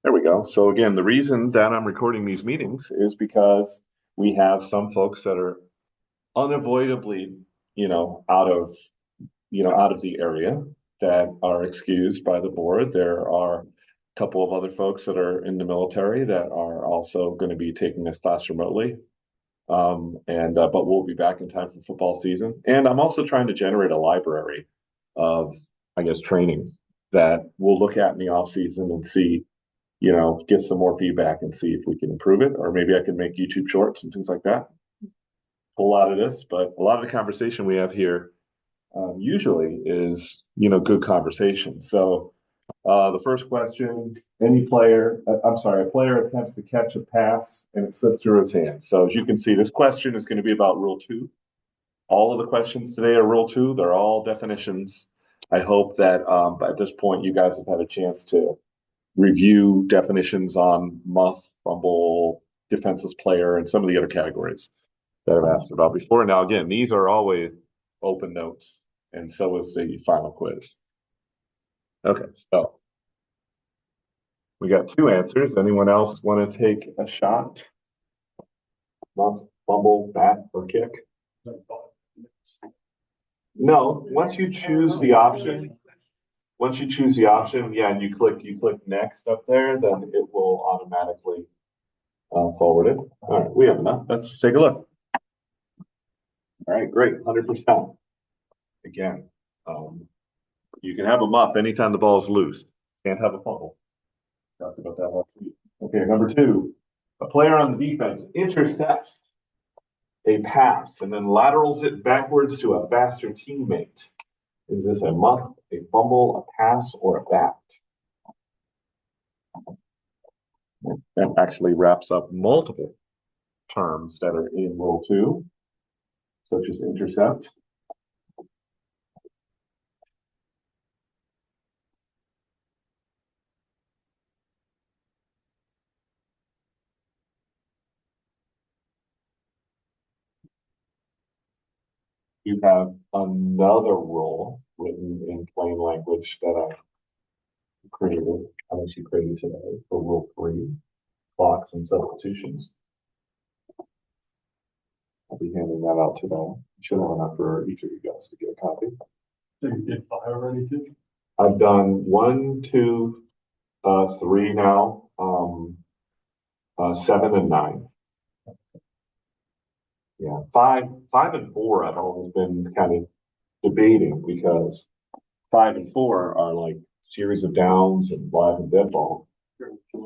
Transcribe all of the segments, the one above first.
There we go. So again, the reason that I'm recording these meetings is because we have some folks that are unavoidably, out of the area that are excused by the board. There are a couple of other folks that are in the military that are also going to be taking this class remotely. But we'll be back in time for football season. And I'm also trying to generate a library of, I guess, training that we'll look at in the off season and see, get some more feedback and see if we can improve it, or maybe I can make YouTube shorts and things like that. A whole lot of this, but a lot of the conversation we have here usually is, good conversation. So the first question, a player attempts to catch a pass and it slips through his hands. So as you can see, this question is going to be about Rule 2. All of the questions today are Rule 2. They're all definitions. I hope that at this point you guys have had a chance to review definitions on muff, fumble, defenseless player, and some of the other categories that I've asked about before. Now, again, these are always open notes, and so is the final quiz. Okay, so we got two answers. Anyone else want to take a shot? Muff, fumble, bat, or kick? No, once you choose the option, yeah, and you click next up there, then it will automatically forward it. All right, we have enough. Let's take a look. All right, great, 100%. Again, you can have a muff anytime the ball is loose. Can't have a fumble. Talked about that last week. Okay, number 2, a player on the defense intercepts a pass and then laterals it backwards to a faster teammate. Is this a muff, a fumble, a pass, or a bat? That actually wraps up multiple terms that are in Rule 2, such as intercept. You have another rule written in plain language that I created, unless you created today, for Rule 3, clocks and substitutions. I'll be handing that out today. Should have enough for each of you guys to get a copy. So you did 5 already too? I've done 1, 2, 3 now, 7 and 9. Yeah, 5 and 4 I've always been kind of debating because 5 and 4 are like series of downs and live and dead ball,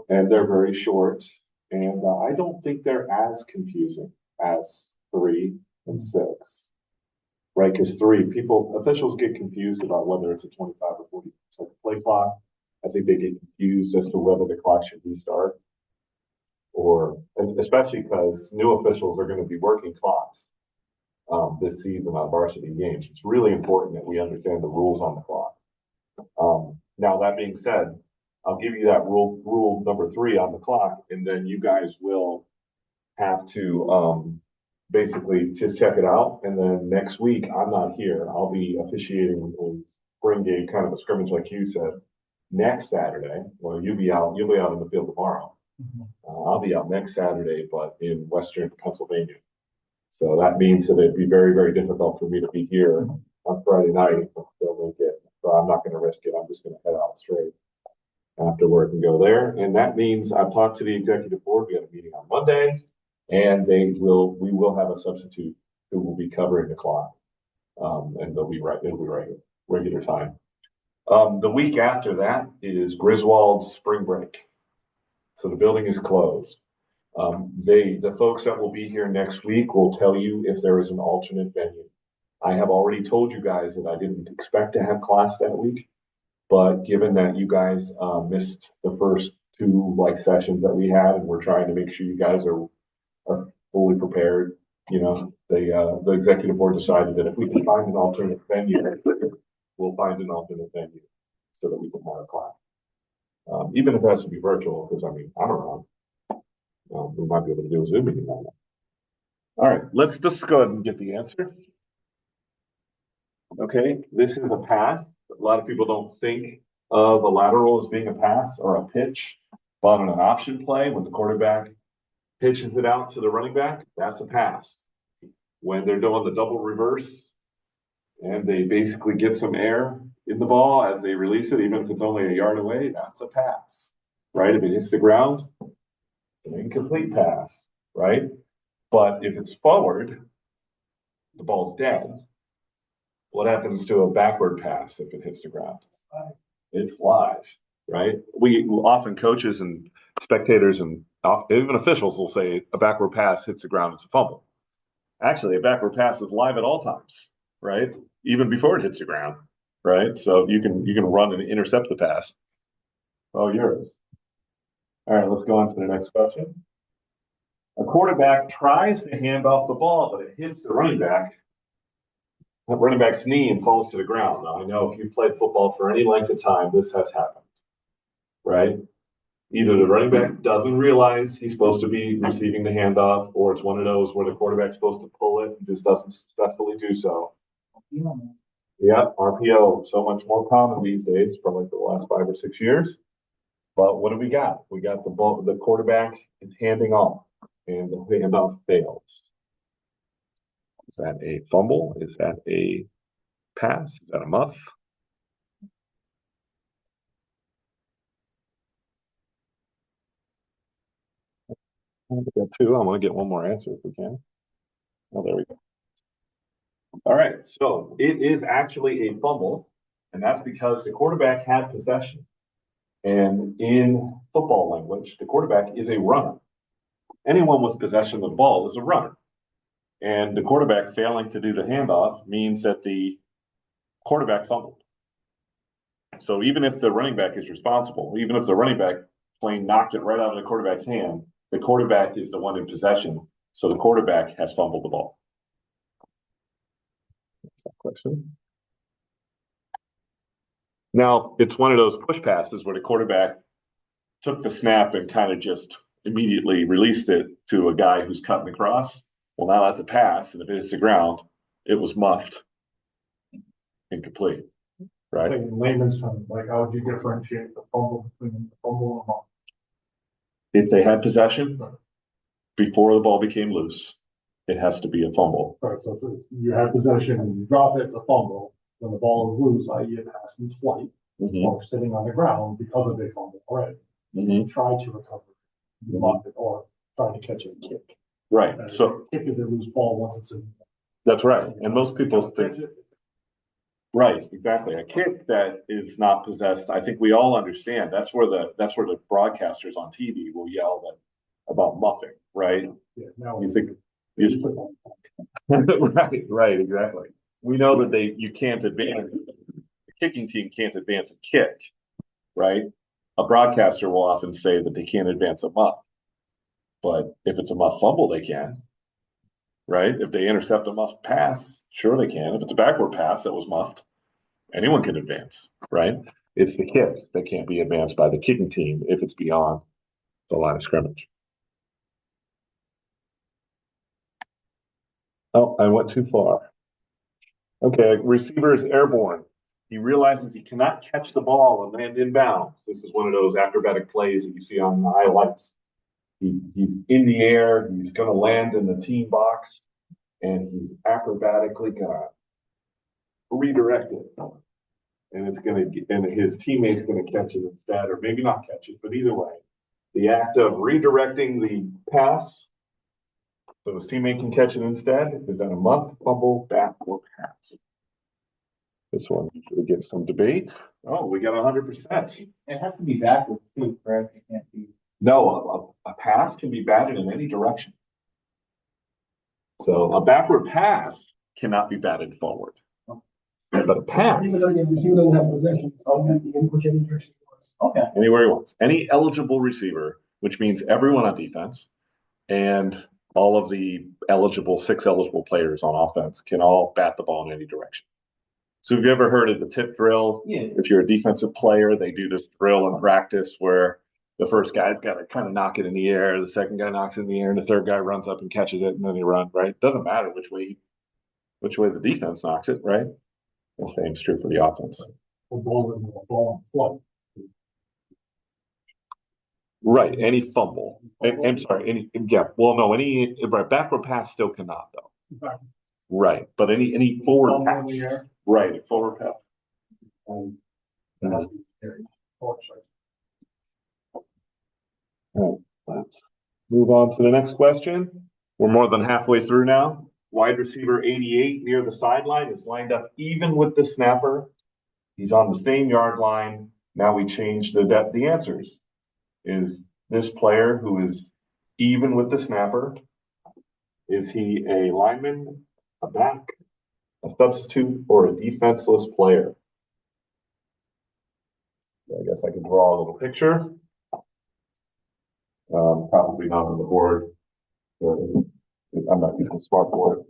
and they're very short, and I don't think they're as confusing as 3 and 6, right? Because officials get confused about whether it's a 25 or 40-second play clock. I think they get confused as to whether the clock should restart, and especially because new officials are going to be working clocks this season on varsity games. It's really important that we understand the rules on the clock. Now, that being said, I'll give you that rule number 3 on the clock, and then you guys will have to basically just check it out. And then next week, I'm not here. I'll be officiating a spring game, kind of a scrimmage like you said, next Saturday. Well, you'll be out in the field tomorrow. I'll be out next Saturday, but in Western Pennsylvania. So that means that it'd be very, very difficult for me to be here on Friday night. So I'm not going to risk it. I'm just going to head out straight after work and go there. And that means I've talked to the executive board. We have a meeting on Monday, and we will have a substitute who will be covering the clock, and it'll be regular time. The week after that is Griswold's spring break, so the building is closed. The folks that will be here next week will tell you if there is an alternate venue. I have already told you guys that I didn't expect to have class that week, but given that you guys missed the first 2 sessions that we had, and we're trying to make sure you guys are fully prepared, the executive board decided that if we can find an alternate venue, we'll find an alternate venue so that we can have a class. Even if it has to be virtual, because I'm around. We might be able to do a Zoom meeting on that. All right, let's just go ahead and get the answer. Okay, this is a pass. A lot of people don't think of a lateral as being a pass or a pitch. But on an option play, when the quarterback pitches it out to the running back, that's a pass. When they're doing the double reverse and they basically get some air in the ball as they release it, even if it's only a yard away, that's a pass, right? If it hits the ground, an incomplete pass, right? But if it's forward, the ball's dead. What happens to a backward pass if it hits the ground? It's live, right? We often coaches and spectators and even officials will say a backward pass hits the ground, it's a fumble. Actually, a backward pass is live at all times, right? Even before it hits the ground, right? So you can run and intercept the pass. Oh, yours. All right, let's go on to the next question. A quarterback tries to hand off the ball, but it hits the running back's knee and falls to the ground. Now, I know if you've played football for any length of time, this has happened, right? Either the running back doesn't realize he's supposed to be receiving the handoff, or it's one of those where the quarterback's supposed to pull it and just doesn't successfully do so. Yeah, RPO, so much more common these days, probably for the last 5 or 6 years. But what do we got? We got the quarterback is handing off, and the handoff fails. Is that a fumble? Is that a pass? Is that a muff? We got two. I want to get one more answer if we can. Oh, there we go. All right, so it is actually a fumble, and that's because the quarterback had possession. And in football language, the quarterback is a runner. Anyone with possession of the ball is a runner. And the quarterback failing to do the handoff means that the quarterback fumbled. So even if the running back is responsible, even if the running back plane knocked it right out of the quarterback's hand, the quarterback is the one in possession. So the quarterback has fumbled the ball. That's that question. Now, it's one of those push passes where the quarterback took the snap and kind of just immediately released it to a guy who's cutting across. Well, now that's a pass, and if it hits the ground, it was muffed, incomplete, right? Like in layman's terms, like how would you differentiate the fumble between the fumble and a muff? If they had possession before the ball became loose, it has to be a fumble. Right, so if you have possession and you drop it, the fumble, when the ball is loose, i.e. it passed in flight, or sitting on the ground because of a fumble, right? Try to recover, you muff it, or try to catch it and kick. Right. And So kick is a loose ball once it's in. That's right. And most people think, right, exactly. A kick that is not possessed, I think we all understand. That's where the broadcasters on TV will yell about muffing, right? Yeah, now you think right, exactly. We know that you can't advance, the kicking team can't advance a kick, right? A broadcaster will often say that they can't advance a muff. But if it's a muff fumble, they can, right? If they intercept a muff pass, sure they can. If it's a backward pass that was muffed, anyone can advance, right? It's the kick that can't be advanced by the kicking team if it's beyond the line of scrimmage. Oh, I went too far. Okay, receiver is airborne. He realizes he cannot catch the ball and land inbounds. This is one of those acrobatic plays that you see on the highlights. He's in the air, he's going to land in the team box, and he's acrobatically going to redirect it. And his teammate's going to catch it instead, or maybe not catch it, but either way, the act of redirecting the pass so his teammate can catch it instead is that a muff, fumble, back, or pass. This one usually gets some debate. Oh, we got 100%. It has to be backwards too, correct? It can't be. No, a pass can be batted in any direction. So a backward pass cannot be batted forward. But a pass. Even though the receiver doesn't have possession, you can push any direction he wants. Okay. Anywhere he wants. Any eligible receiver, which means everyone on defense and all of the six eligible players on offense can all bat the ball in any direction. So have you ever heard of the tip drill? Yeah. If you're a defensive player, they do this drill in practice where the first guy's got to kind of knock it in the air, the second guy knocks it in the air, and the third guy runs up and catches it, and then they run, right? Doesn't matter which way the defense knocks it, right? The same's true for the offense. The ball in flight. Right, any fumble. I'm sorry, any right, backward pass still cannot though. Back- Right, but any forward Fumble in pass. the air. Right, forward pass. That has to be carried. Oh, sorry. Let's move on to the next question. We're more than halfway through now. Wide receiver 88 near the sideline is lined up even with the snapper. He's on the same yard line. Now we change the answers. Is this player who is even with the snapper? Is he a lineman, a back, a substitute, or a defenseless player? So I guess I can draw a little picture. Probably not on the board. I'm not using smartboard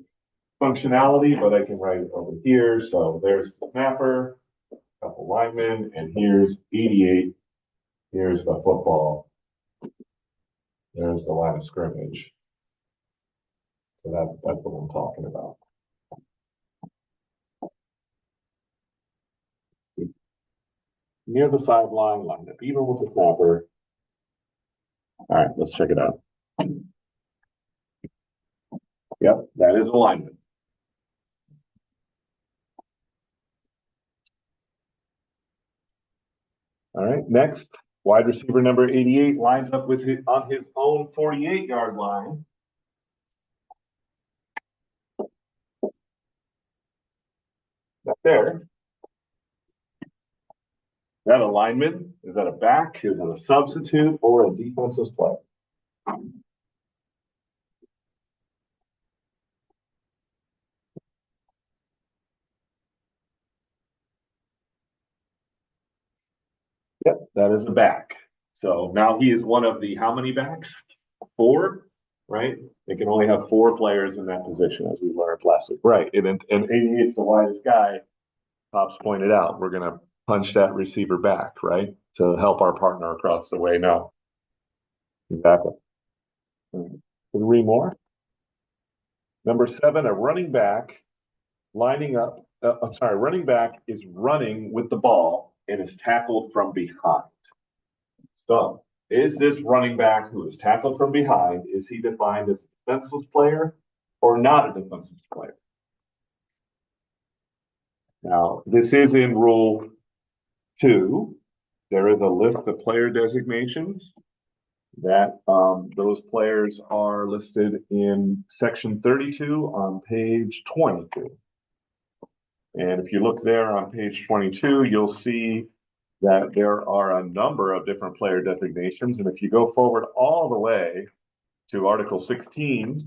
functionality, but I can write it over here. So there's the snapper, a couple linemen, and here's 88. Here's the football. There's the line of scrimmage. So that's what I'm talking about. Near the sideline, lined up even with the snapper. All right, let's check it out. Yep, that is alignment. All right, next, wide receiver number 88 lines up with on his own 48-yard line. That's there. Is that a lineman? Is that a back? Is that a substitute or a defensive player? Yep, that is a back. So now he is one of the how many backs? 4, right? They can only have 4 players in that position, as we learned last week. Right, and 88 is the widest guy. Pops pointed out, we're going to punch that receiver back, right? To help our partner across the way. No. Exactly. 3 more. Number 7, a running back lining up. Running back is running with the ball and is tackled from behind. So, is this running back who is tackled from behind, is he defined as a defensive player or not a defensive player? Now, this is in Rule 2. There is a list of player designations that those players are listed in section 32 on page 22. And if you look there on page 22, you'll see that there are a number of different player designations. And if you go forward all the way to Article 16,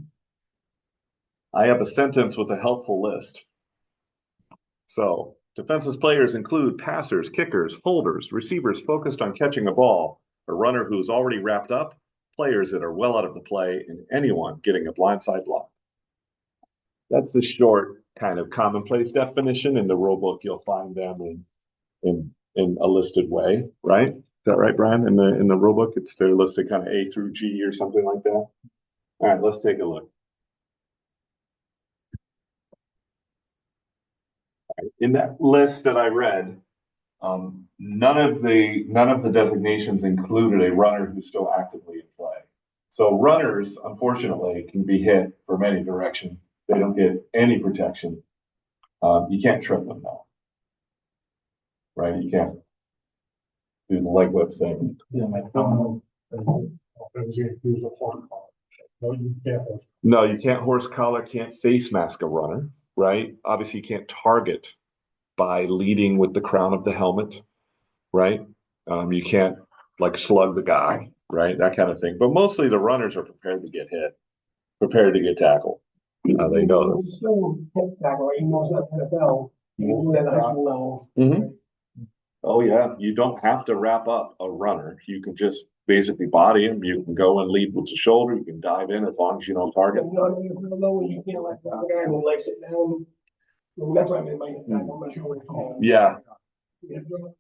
I have a sentence with a helpful list. So, defenseless players include passers, kickers, holders, receivers focused on catching a ball, a runner who is already wrapped up, players that are well out of the play, and anyone getting a blindside block. That's the short kind of commonplace definition. In the rule book, you'll find them in a listed way, right? Is that right, Brian? In the rule book, they're listed kind of A through G or something like that. All right, let's take a look. In that list that I read, none of the designations included a runner who's still actively in play. So runners, unfortunately, can be hit from any direction. They don't get any protection. You can't trip them though, right? You can't do the leg whip thing. Yeah, my phone. Use a horn collar. No, you can't. No, you can't horse collar, can't face mask a runner, right? Obviously, you can't target by leading with the crown of the helmet, right? You can't like slug the guy, right? That kind of thing. But mostly the runners are prepared to get hit, prepared to get tackled. They know this. Still hip tackle, right? Even though it's not NFL, you can do that at high school level. Mm-hmm. Oh yeah, you don't have to wrap up a runner. You can just basically body him. You can go and lead with the shoulder. You can dive in as long as you don't target. You know, you can't like the guy who likes it down. Well, that's what I mean by hip tackle. I'm not sure what it's called. Yeah.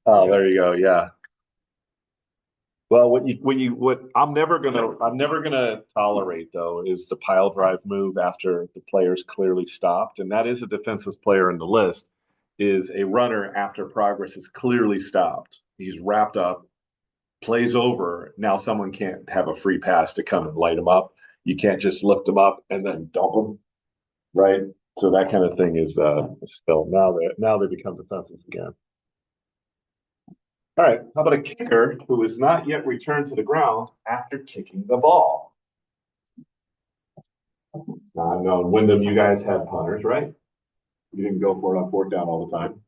Oh, there you go. Yeah. Well, what I'm never gonna tolerate though is the pile drive move after the player's clearly stopped, and that is a defensive player in the list. Is a runner after progress is clearly stopped. He's wrapped up. plays over, now someone can't have a free pass to come and light them up. You can't just lift them up and then dump them, right? So that kind of thing is still now they become defenseless again. All right, how about a kicker who is not yet returned to the ground after kicking the ball? Now, I know in Wyndham you guys had punters, right? You didn't go for it on fourth down all the time.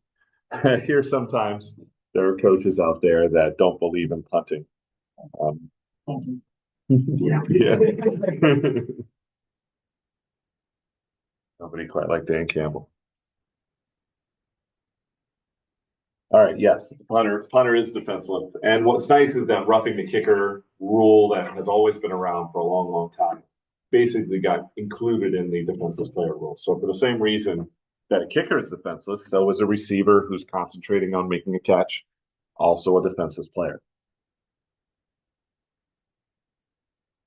Here sometimes there are coaches out there that don't believe in punting. Yeah. Nobody quite like Dan Campbell. All right, yes, punter is defenseless. And what's nice is that roughing the kicker rule that has always been around for a long, long time basically got included in the defenseless player rule. So for the same reason that a kicker is defenseless, so is a receiver who's concentrating on making a catch, also a defenseless player.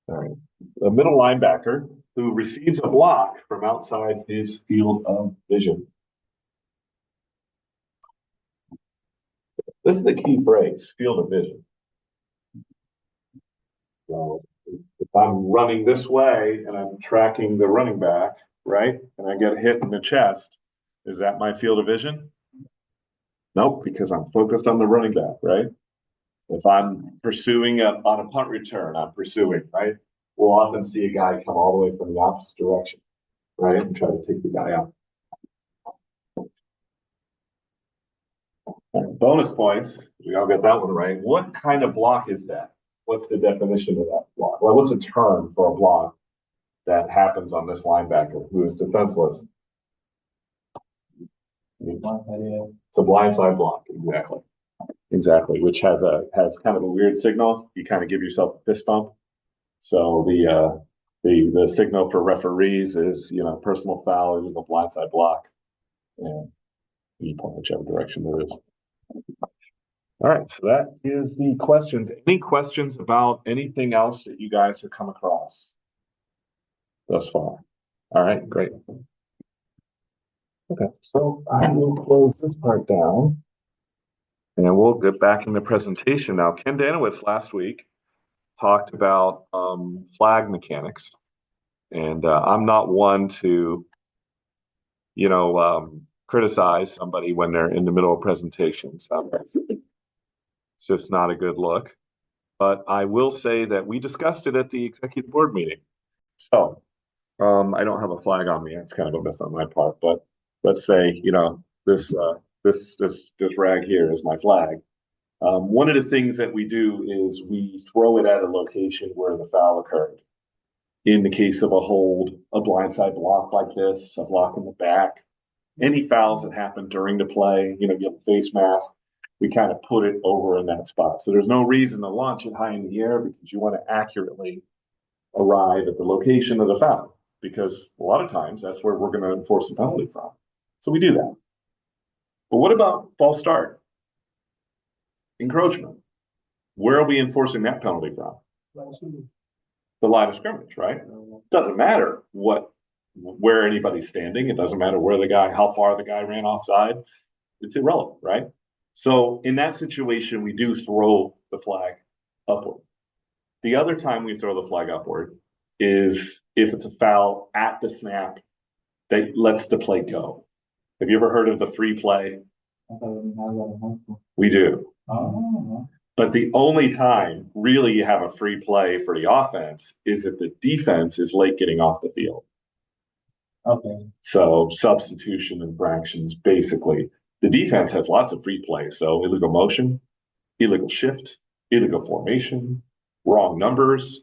All right, a middle linebacker who receives a block from outside his field of vision. This is the key phrase, field of vision. So if I'm running this way and I'm tracking the running back, right, and I get hit in the chest, is that my field of vision? Nope, because I'm focused on the running back, right? If I'm pursuing on a punt return, I'm pursuing, right? We'll often see a guy come all the way from the opposite direction, right, and try to take the guy out. Bonus points, we all get that one right. What kind of block is that? What's the definition of that block? Well, what's a term for a block that happens on this linebacker who is defenseless? It's a blindside block, exactly. Exactly, which has kind of a weird signal. You kind of give yourself a fist bump. So the signal for referees is, you know, personal foul is a blindside block, and you point whichever direction it is. All right, so that is the questions. Any questions about anything else that you guys have come across thus far? All right, great. Okay, so I will close this part down and we'll get back in the presentation now. Ken Danowitz last week talked about flag mechanics, and I'm not one to, you know, criticize somebody when they're in the middle of presentations. It's just not a good look. But I will say that we discussed it at the executive board meeting. So I don't have a flag on me. It's kind of a myth on my part. But let's say, you know, this rag here is my flag. One of the things that we do is we throw it at a location where the foul occurred. In the case of a hold, a blindside block like this, a block in the back, any fouls that happen during the play, you know, you have a face mask, we kind of put it over in that spot. So there's no reason to launch it high in the air because you want to accurately arrive at the location of the foul, because a lot of times that's where we're going to enforce the penalty from. So we do that. But what about false start? Encroachment. Where are we enforcing that penalty from? The line of scrimmage, right? Doesn't matter where anybody's standing. It doesn't matter how far the guy ran offside. It's irrelevant, right? So in that situation, we do throw the flag upward. The other time we throw the flag upward is if it's a foul at the snap that lets the play go. Have you ever heard of the free play? We do. But the only time really you have a free play for the offense is if the defense is late getting off the field. Okay. So substitution infractions, basically. The defense has lots of free play. So illegal motion, illegal shift, illegal formation, wrong numbers,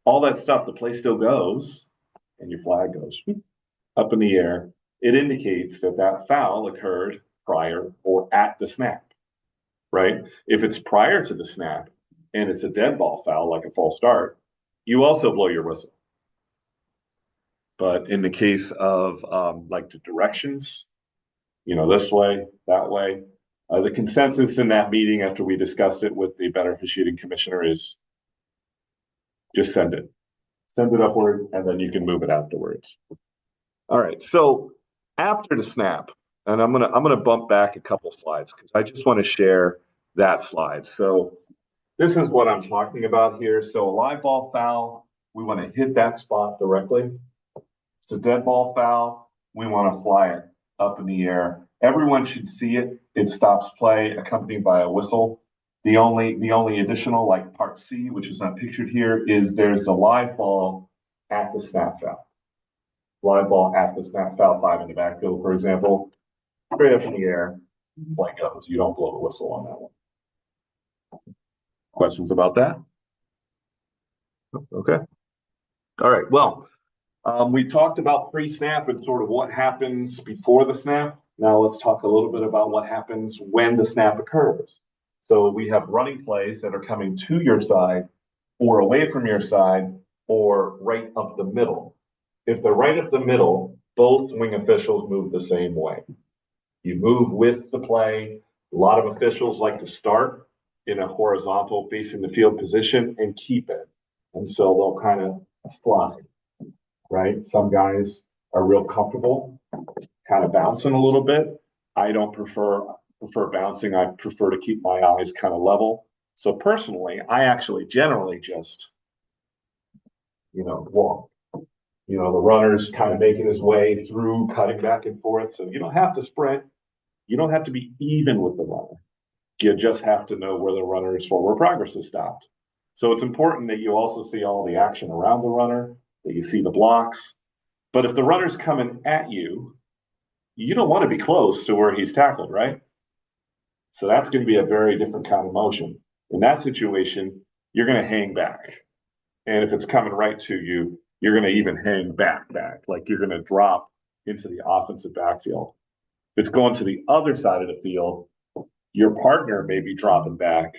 all that stuff. The play still goes and your flag goes up in the air. It indicates that foul occurred prior or at the snap. Right? If it's prior to the snap and it's a dead ball foul, like a false start, you also blow your whistle. But in the case of like the directions, you know, this way, that way, the consensus in that meeting after we discussed it with the better officiating commissioner is just send it upward, and then you can move it afterwards. All right. So after the snap, and I'm gonna bump back a couple slides because I just want to share that slide. So This is what I'm talking about here. So a live ball foul, we want to hit that spot directly. It's a dead ball foul. We want to fly it up in the air. Everyone should see it. It stops play, accompanied by a whistle. The only additional, like part C, which is not pictured here, is there's the live ball at the snap foul. Live ball at the snap foul 5 in the backfield, for example, straight up in the air, play goes. You don't blow the whistle on that one. Questions about that? Okay. All right. Well, we talked about pre-snap and sort of what happens before the snap. Now let's talk a little bit about what happens when the snap occurs. So we have running plays that are coming to your side or away from your side or right up the middle. If they're right up the middle, both wing officials move the same way. You move with the play. A lot of officials like to start in a horizontal facing the field position and keep it. And so they'll kind of slide, right? Some guys are real comfortable kind of bouncing a little bit. I don't prefer bouncing. I prefer to keep my eyes kind of level. So personally, I actually generally just, walk. The runner's kind of making his way through, cutting back and forth. So you don't have to sprint. You don't have to be even with the runner. You just have to know where the runner's forward progress is stopped. So it's important that you also see all the action around the runner, that you see the blocks. But if the runner's coming at you, you don't want to be close to where he's tackled, right? So that's going to be a very different kind of motion. In that situation, you're going to hang back. And if it's coming right to you, you're going to even hang back, like you're going to drop into the offensive backfield. If it's going to the other side of the field, your partner may be dropping back.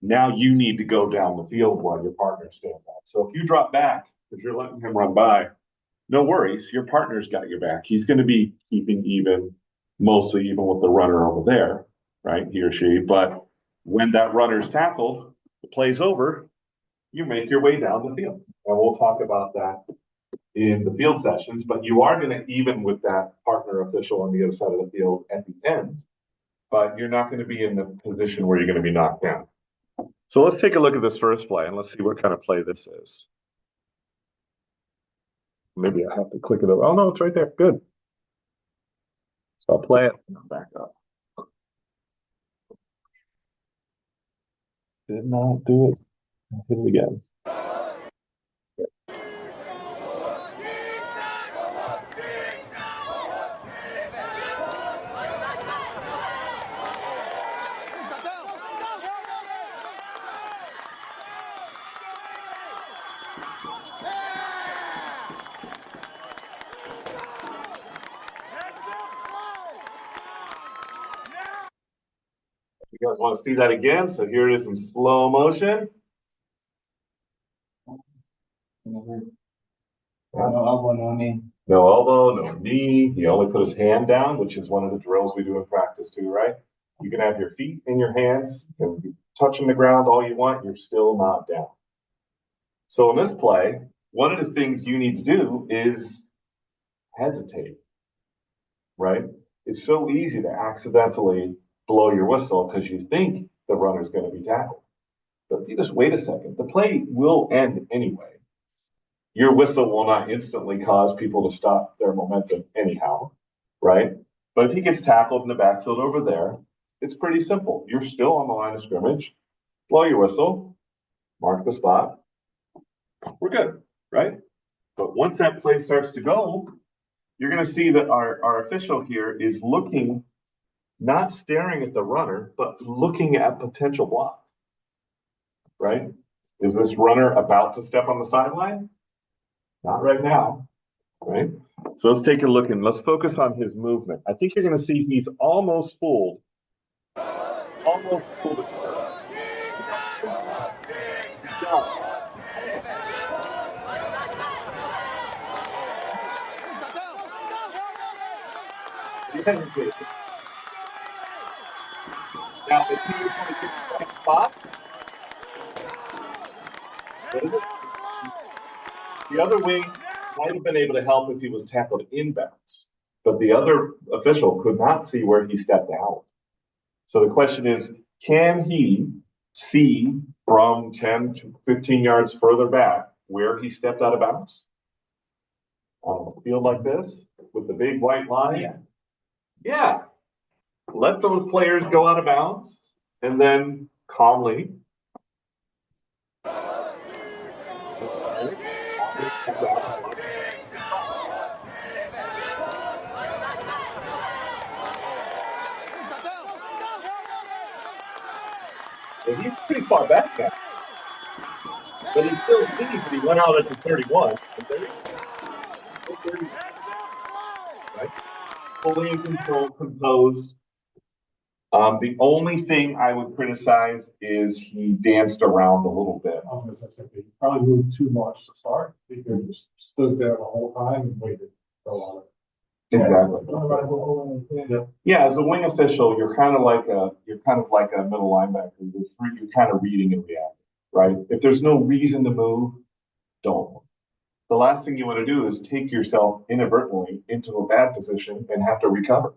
Now you need to go down the field while your partner's standing back. So if you drop back because you're letting him run by, no worries. Your partner's got your back. He's going to be keeping mostly even with the runner over there, right? He or she. But when that runner's tackled, the play's over, you make your way down the field. And we'll talk about that in the field sessions, but you are going to even with that partner official on the other side of the field at the end, but you're not going to be in the position where you're going to be knocked down. So let's take a look at this first play and let's see what kind of play this is. Maybe I have to click it over. Oh no, it's right there. Good. So I'll play it and I'll back up. Did not do it. I'll hit it again. You guys want to see that again? So here it is in slow motion. No elbow, no knee. No elbow, no knee. He only put his hand down, which is one of the drills we do in practice too, right? You can have your feet in your hands and be touching the ground all you want. You're still not down. So in this play, one of the things you need to do is hesitate, right? It's so easy to accidentally blow your whistle because you think the runner's going to be tackled. But if you just wait a second, the play will end anyway. Your whistle will not instantly cause people to stop their momentum anyhow, right? But if he gets tackled in the backfield over there, it's pretty simple. You're still on the line of scrimmage, blow your whistle, mark the spot. We're good, right? But once that play starts to go, you're going to see that our official here is looking, not staring at the runner, but looking at potential blocks, right? Is this runner about to step on the sideline? Not right now, right? So let's take a look and let's focus on his movement. I think you're going to see he's almost fooled. Almost fooled it. Now, if he was going to get the second spot, the other wing might have been able to help if he was tackled inbounds, but the other official could not see where he stepped out. So the question is, can he see from 10 to 15 yards further back where he stepped out of bounds? On a field like this with the big white line? Yeah. Let those players go out of bounds and then calmly. And he's pretty far back now. But he still sees that he went out at the 31. Right? Fully in control, composed. The only thing I would criticize is he danced around a little bit. I was gonna say, he probably moved too much to start. He could have just stood there the whole time and waited for a while. Exactly. Yeah, as a wing official, you're kind of like a middle linebacker. You're kind of reading and reacting, right? If there's no reason to move, don't. The last thing you want to do is take yourself inadvertently into a bad position and have to recover,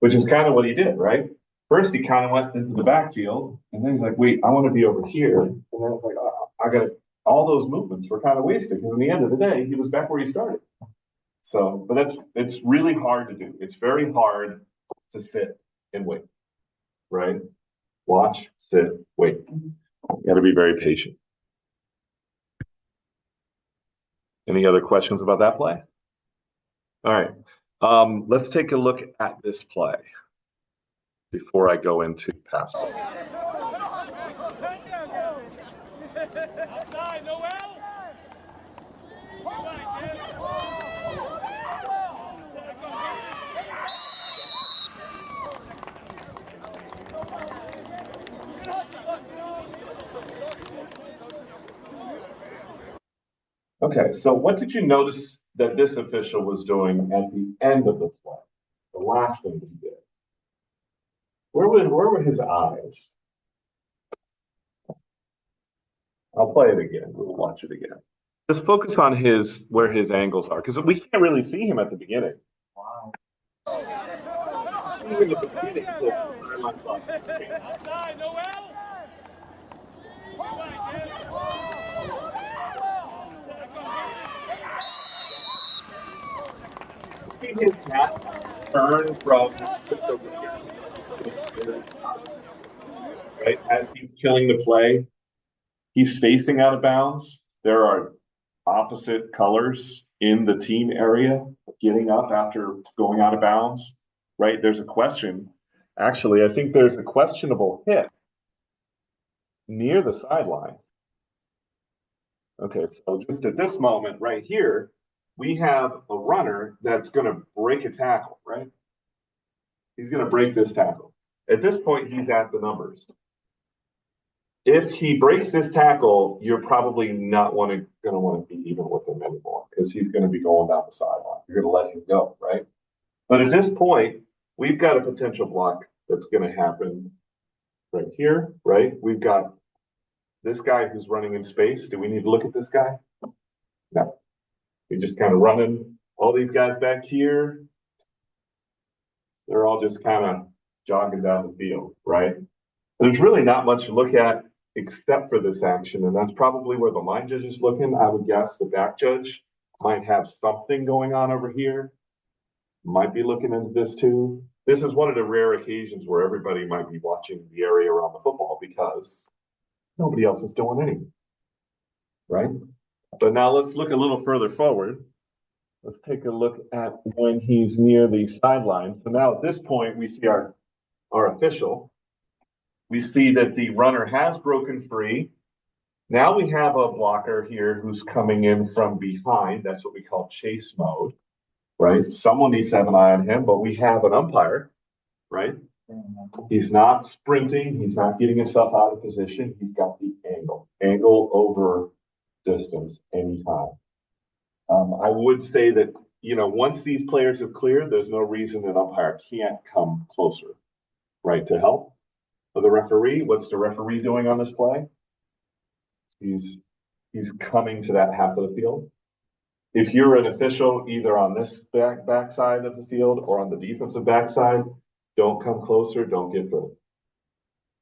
which is kind of what he did, right? First, he kind of went into the backfield, and then he's like, "Wait, I want to be over here." And then it's like, "Oh, I got all those movements were kind of wasted because in the end of the day, he was back where he started." So, but it's really hard to do. It's very hard to sit and wait, right? Watch, sit, wait. You got to be very patient. Any other questions about that play? All right. Let's take a look at this play before I go into pass play. Okay, so what did you notice that this official was doing at the end of the play? The last thing he did. Where were his eyes? I'll play it again. We'll watch it again. Just focus on where his angles are, because we can't really see him at the beginning. Wow. Even at the beginning, outside, Noel. See his hat turn from right as he's killing the play. He's facing out of bounds. There are opposite colors in the team area getting up after going out of bounds, right? There's a question. Actually, I think there's a questionable hit near the sideline. Okay, so just at this moment right here, we have a runner that's going to break a tackle, right? He's going to break this tackle. At this point, he's at the numbers. If he breaks this tackle, you're probably not going to want to be even with him anymore because he's going to be going down the sideline. You're going to let him go, right? But at this point, we've got a potential block that's going to happen right here, right? We've got this guy who's running in space. Do we need to look at this guy? No. We're just kind of running all these guys back here. They're all just kind of jogging down the field, right? There's really not much to look at except for this action, and that's probably where the line judge is looking. I would guess the back judge might have something going on over here. Might be looking into this too. This is one of the rare occasions where everybody might be watching the area around the football because nobody else is doing anything, right? But now let's look a little further forward. Let's take a look at when he's near the sideline. So now at this point, we see our official. We see that the runner has broken free. Now we have a blocker here who's coming in from behind. That's what we call chase mode, right? Someone needs to have an eye on him, but we have an umpire, right? He's not sprinting. He's not getting himself out of position. He's got the angle over distance anytime. I would say that, once these players have cleared, there's no reason an umpire can't come closer, right, to help. For the referee, what's the referee doing on this play? He's coming to that half of the field. If you're an official, either on this back side of the field or on the defensive backside, don't come closer, don't get through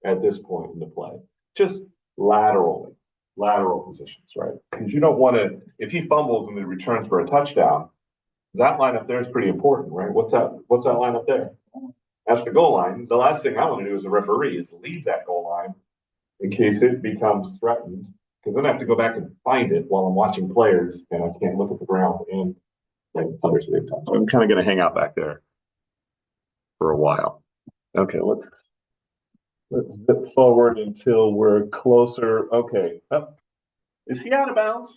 at this point in the play. Just lateral positions, right? Because you don't want to, if he fumbles and it returns for a touchdown, that line up there is pretty important, right? What's that line up there? That's the goal line. The last thing I want to do as a referee is leave that goal line in case it becomes threatened, because then I have to go back and find it while I'm watching players and I can't look at the ground and players at the time. So I'm kind of going to hang out back there for a while. Okay, let's zip forward until we're closer. Okay. Oh, is he out of bounds?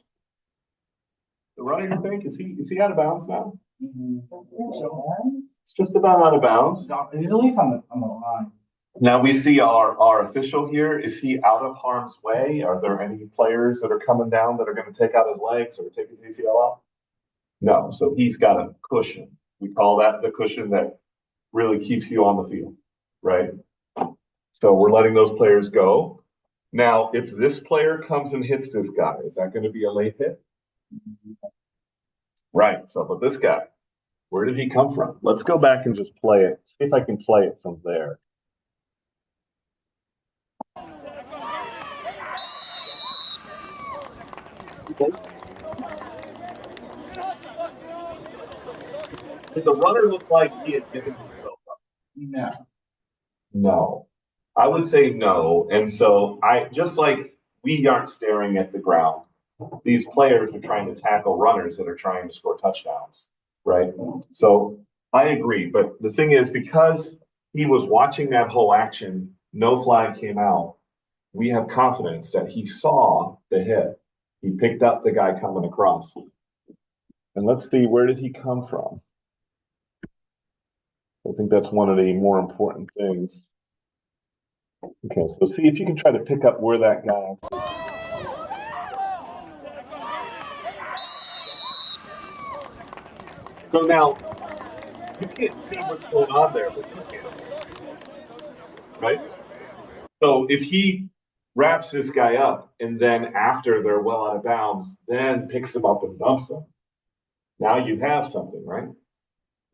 The running, I think, is he out of bounds now? It's just about out of bounds. He's at least on the line. Now we see our official here. Is he out of harm's way? Are there any players that are coming down that are going to take out his legs or take his ACL out? No. So he's got a cushion. We call that the cushion that really keeps you on the field, right? So we're letting those players go. Now, if this player comes and hits this guy, is that going to be a late hit? Right. So, but this guy, where did he come from? Let's go back and just play it. See if I can play it from there. Okay. Did the runner look like he had given himself up? No. No. I would say no. And so just like we aren't staring at the ground, these players are trying to tackle runners that are trying to score touchdowns, right? So I agree. But the thing is, because he was watching that whole action, no flag came out. We have confidence that he saw the hit. He picked up the guy coming across. And let's see, where did he come from? I think that's one of the more important things. Okay, so see if you can try to pick up where that guy. So now, you can't see what's going on there, but you can. Right? So if he wraps this guy up and then after they're well out of bounds, then picks him up and dumps him, now you have something, right?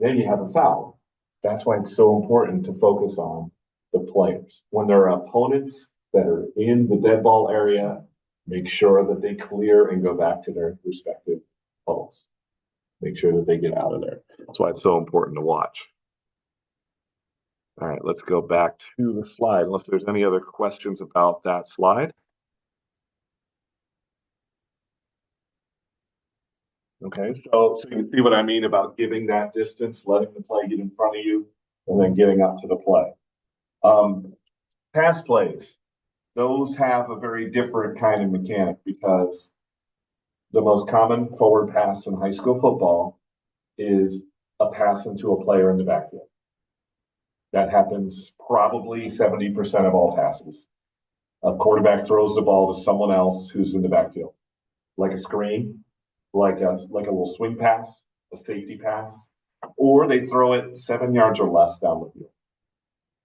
Then you have a foul. That's why it's so important to focus on the players. When there are opponents that are in the dead ball area, make sure that they clear and go back to their respective huddles. Make sure that they get out of there. That's why it's so important to watch. All right, let's go back to the slide, unless there's any other questions about that slide. Okay, so you see what I mean about giving that distance, letting the play get in front of you, and then getting up to the play. Pass plays, those have a very different kind of mechanic because the most common forward pass in high school football is a pass into a player in the backfield. That happens probably 70% of all passes. A quarterback throws the ball to someone else who's in the backfield, like a screen, like a little swing pass, a safety pass, or they throw it 7 yards or less down the field.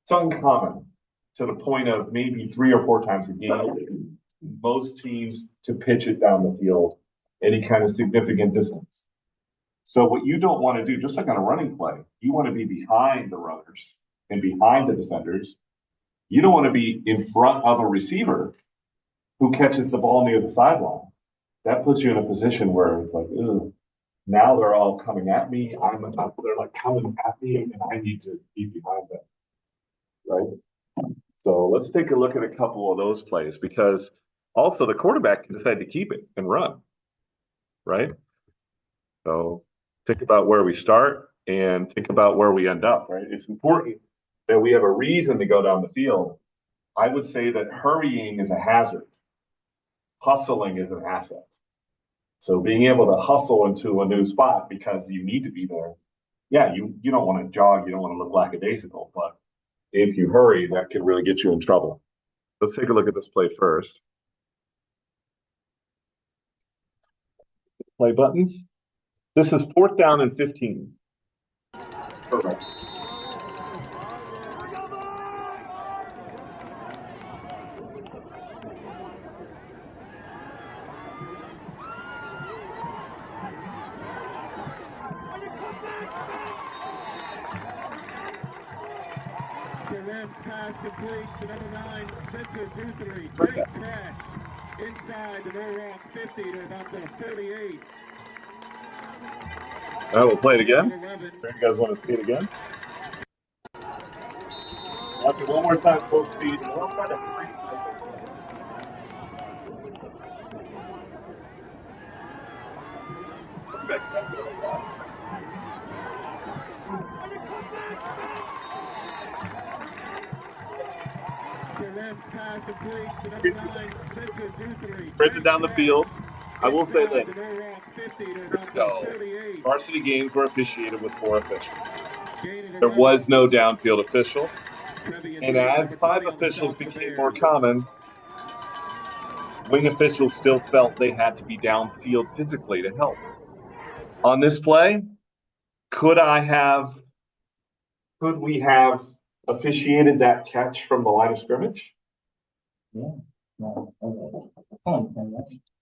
It's uncommon to the point of maybe 3 or 4 times a game. Most teams to pitch it down the field any kind of significant distance. So what you don't want to do, just like on a running play, you want to be behind the runners and behind the defenders. You don't want to be in front of a receiver who catches the ball near the sideline. That puts you in a position where it's like, ugh, now they're all coming at me. They're like coming at me, and I need to be behind them, right? So let's take a look at a couple of those plays because also the quarterback can decide to keep it and run, right? So think about where we start and think about where we end up, right? It's important that we have a reason to go down the field. I would say that hurrying is a hazard. Hustling is an asset. So being able to hustle into a new spot because you need to be there. Yeah, you don't want to jog, you don't want to look lackadaisical, but if you hurry, that could really get you in trouble. Let's take a look at this play first. Play button. This is 4th down and 15. Perfect. Lance pass complete to number 9, Spencer Guthrie. Great catch inside the no wrong 50 to about the 48. All right, we'll play it again. You guys want to see it again? Watch it one more time, full speed. Sprinted down the field. I will say that years ago, varsity games were officiated with 4 officials. There was no downfield official. And as 5 officials became more common, wing officials still felt they had to be downfield physically to help. On this play, could we have officiated that catch from the line of scrimmage?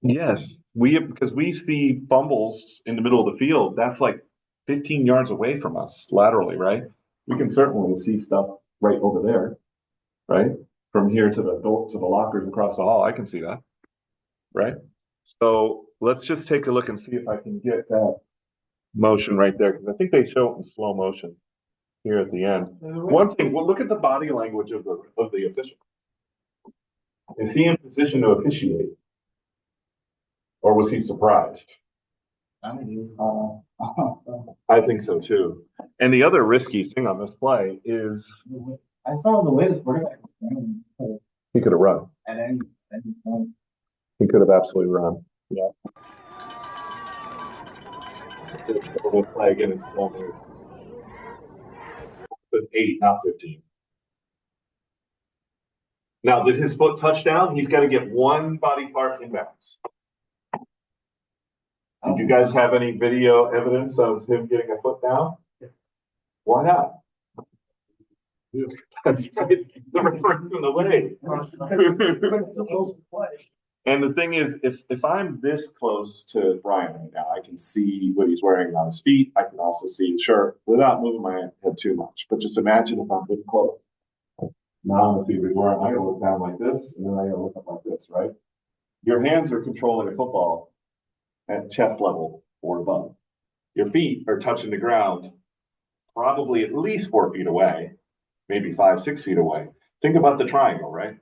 Yes, because we see fumbles in the middle of the field. That's like 15 yards away from us laterally, right? We can certainly see stuff right over there, right? From here to the lockers across the hall, I can see that, right? So let's just take a look and see if I can get that motion right there, because I think they show it in slow motion here at the end. One thing, well, look at the body language of the official. Is he in position to officiate? Or was he surprised? I think so too. And the other risky thing on this play is I saw the way the quarterback was running. he could have run. At any point. He could have absolutely run. Yeah. We'll play again in slow motion. But 8, not 15. Now, did his foot touch down? He's got to get one body part inbounds. Did you guys have any video evidence of him getting a foot down? Why not? That's right. The reference in the way. And the thing is, if I'm this close to Brian right now, I can see what he's wearing on his feet. I can also see his shirt without moving my head too much. But just imagine if I'm this close. Now I'm gonna see what he's wearing. I gotta look down like this, and then I gotta look up like this, right? Your hands are controlling a football at chest level or above. Your feet are touching the ground, probably at least 4 feet away, maybe 5, 6 feet away. Think about the triangle, right?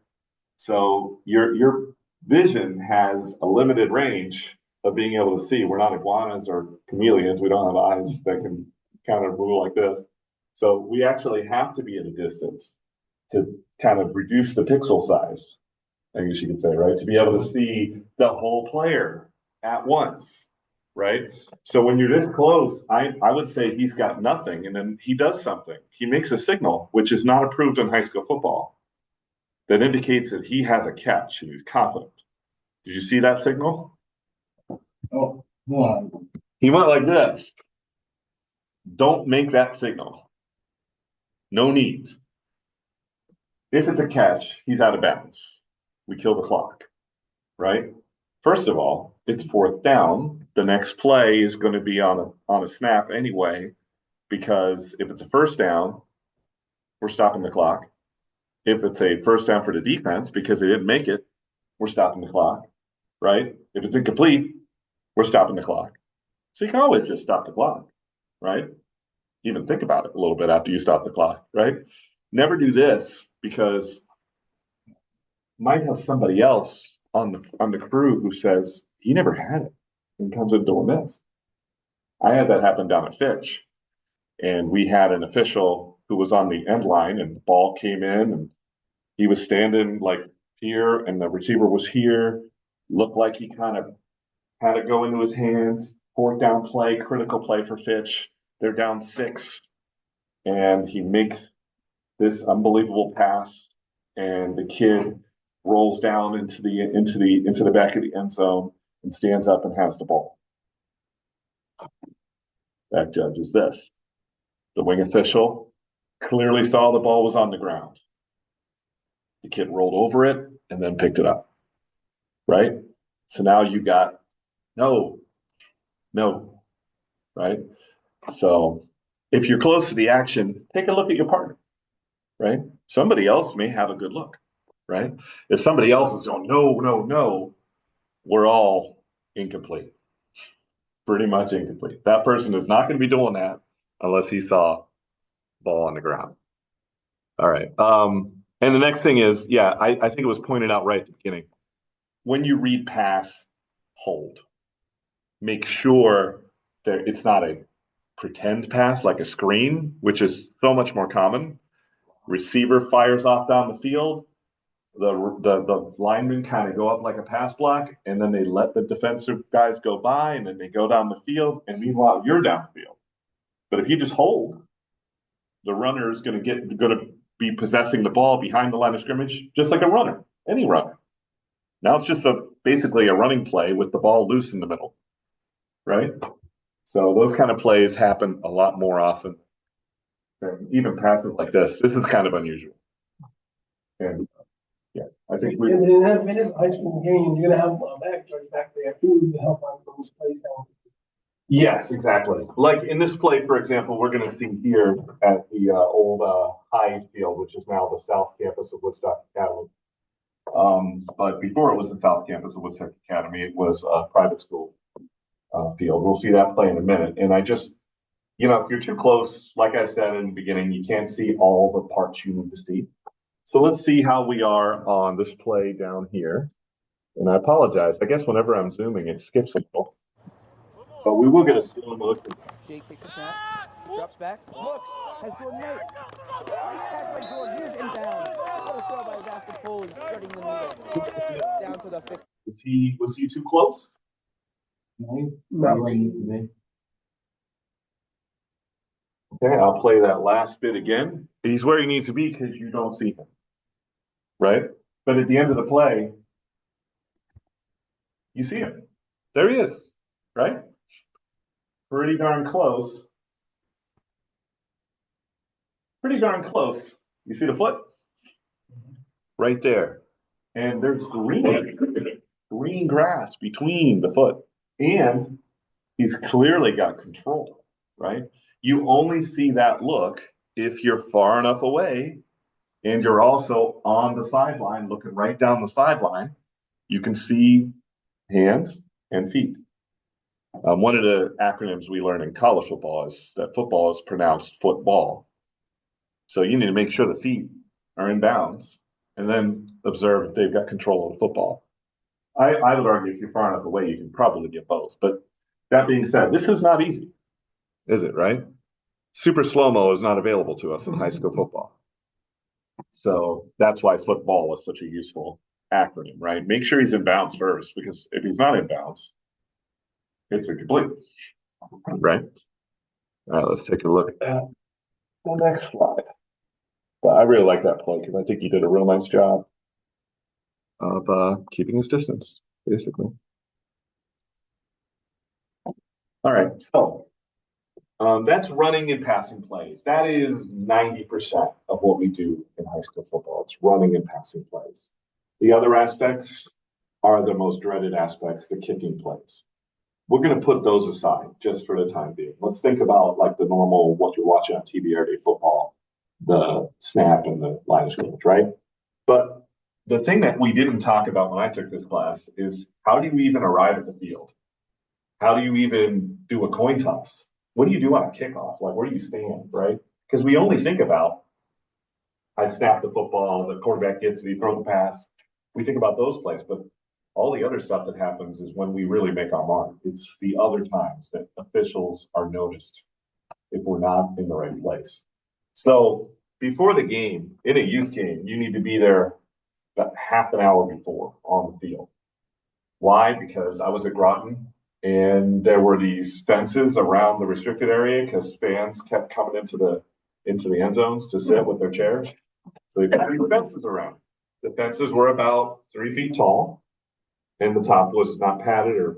So your vision has a limited range of being able to see. We're not iguanas or chameleons. We don't have eyes that can kind of move like this. So we actually have to be at a distance to kind of reduce the pixel size, I guess you could say, right? To be able to see the whole player at once, right? So when you're this close, I would say he's got nothing, and then he does something. He makes a signal, which is not approved in high school football, that indicates that he has a catch and he's confident. Did you see that signal? Oh, wow. He went like this. Don't make that signal. No need. If it's a catch, he's out of bounds. We kill the clock, right? First of all, it's 4th down. The next play is going to be on a snap anyway, because if it's a first down, we're stopping the clock. If it's a first down for the defense because they didn't make it, we're stopping the clock, right? If it's incomplete, we're stopping the clock. So you can always just stop the clock, right? Even think about it a little bit after you stop the clock, right? Never do this, because might have somebody else on the crew who says he never had it and comes in doing this. I had that happen down at Fitch, and we had an official who was on the end line, and the ball came in, and he was standing like here, and the receiver was here. Looked like he kind of had it go into his hands. 4th down play, critical play for Fitch. They're down 6, and he makes this unbelievable pass, and the kid rolls down into the back of the end zone and stands up and has the ball. That judges this. The wing official clearly saw the ball was on the ground. The kid rolled over it and then picked it up, right? So now you got no, right? So if you're close to the action, take a look at your partner. right? Somebody else may have a good look, right? If somebody else is going, no, no, no, we're all incomplete. Pretty much incomplete. That person is not going to be doing that unless he saw ball on the ground. All right. And the next thing is, yeah, I think it was pointed out right at the beginning. When you read pass, hold. Make sure that it's not a pretend pass like a screen, which is so much more common. Receiver fires off down the field. The linemen kind of go up like a pass block, and then they let the defensive guys go by, and then they go down the field, and meanwhile you're down the field. But if you just hold, the runner is going to be possessing the ball behind the line of scrimmage, just like a runner, any runner. Now it's just basically a running play with the ball loose in the middle, right? So those kind of plays happen a lot more often than even passes like this. This is kind of unusual. And yeah, I think we. And in this high school game, you're gonna have a back judge back there too to help on those plays down. Yes, exactly. Like in this play, for example, we're going to see here at the old Hyde Field, which is now the South Campus of Woodstock Academy. But before it was the South Campus of Woodstock Academy, it was a private school field. We'll see that play in a minute. And I just, if you're too close, like I said in the beginning, you can't see all the parts you need to see. So let's see how we are on this play down here. And I apologize. I guess whenever I'm zooming, it skips a little. But we will get a steal and look. Jake takes a snap, drops back, looks, has Jordan Knight. Nice catch by Jordan, here's inbound. What a throw by Vasquez Foley, skirting the middle. Down to the 50. Was he too close? No. Okay, I'll play that last bit again. He's where he needs to be because you don't see him, right? But at the end of the play, you see him. There he is, right? Pretty darn close. Pretty darn close. You see the foot? Right there. And there's green grass between the foot. And he's clearly got control, right? You only see that look if you're far enough away and you're also on the sideline, looking right down the sideline. You can see hands and feet. One of the acronyms we learn in college football is that football is pronounced football. So you need to make sure the feet are in bounds and then observe if they've got control of the football. I would argue if you're far enough away, you can probably get both. But that being said, this is not easy, is it, right? Super slow-mo is not available to us in high school football. So that's why football is such a useful acronym, right? Make sure he's in bounds first, because if he's not in bounds, it's incomplete, right? All right, let's take a look at the next slide. But I really like that play because I think he did a real nice job of keeping his distance, basically. All right, so that's running and passing plays. That is 90% of what we do in high school football. It's running and passing plays. The other aspects are the most dreaded aspects, the kicking plays. We're going to put those aside just for the time being. Let's think about like the normal, what you're watching on TV every day football, the snap and the line of scrimmage, right? But the thing that we didn't talk about when I took this class is how do you even arrive at the field? How do you even do a coin toss? What do you do on a kickoff? Like, where do you stand, right? Because we only think about, I snap the football, the quarterback gets it, he throws the pass. We think about those plays, but all the other stuff that happens is when we really make our mark. It's the other times that officials are noticed if we're not in the right place. So before the game, in a youth game, you need to be there about half an hour before on the field. Why? Because I was at Groton and there were these fences around the restricted area because fans kept coming into the end zones to sit with their chairs. So they put these fences around. The fences were about 3 feet tall. And the top was not padded or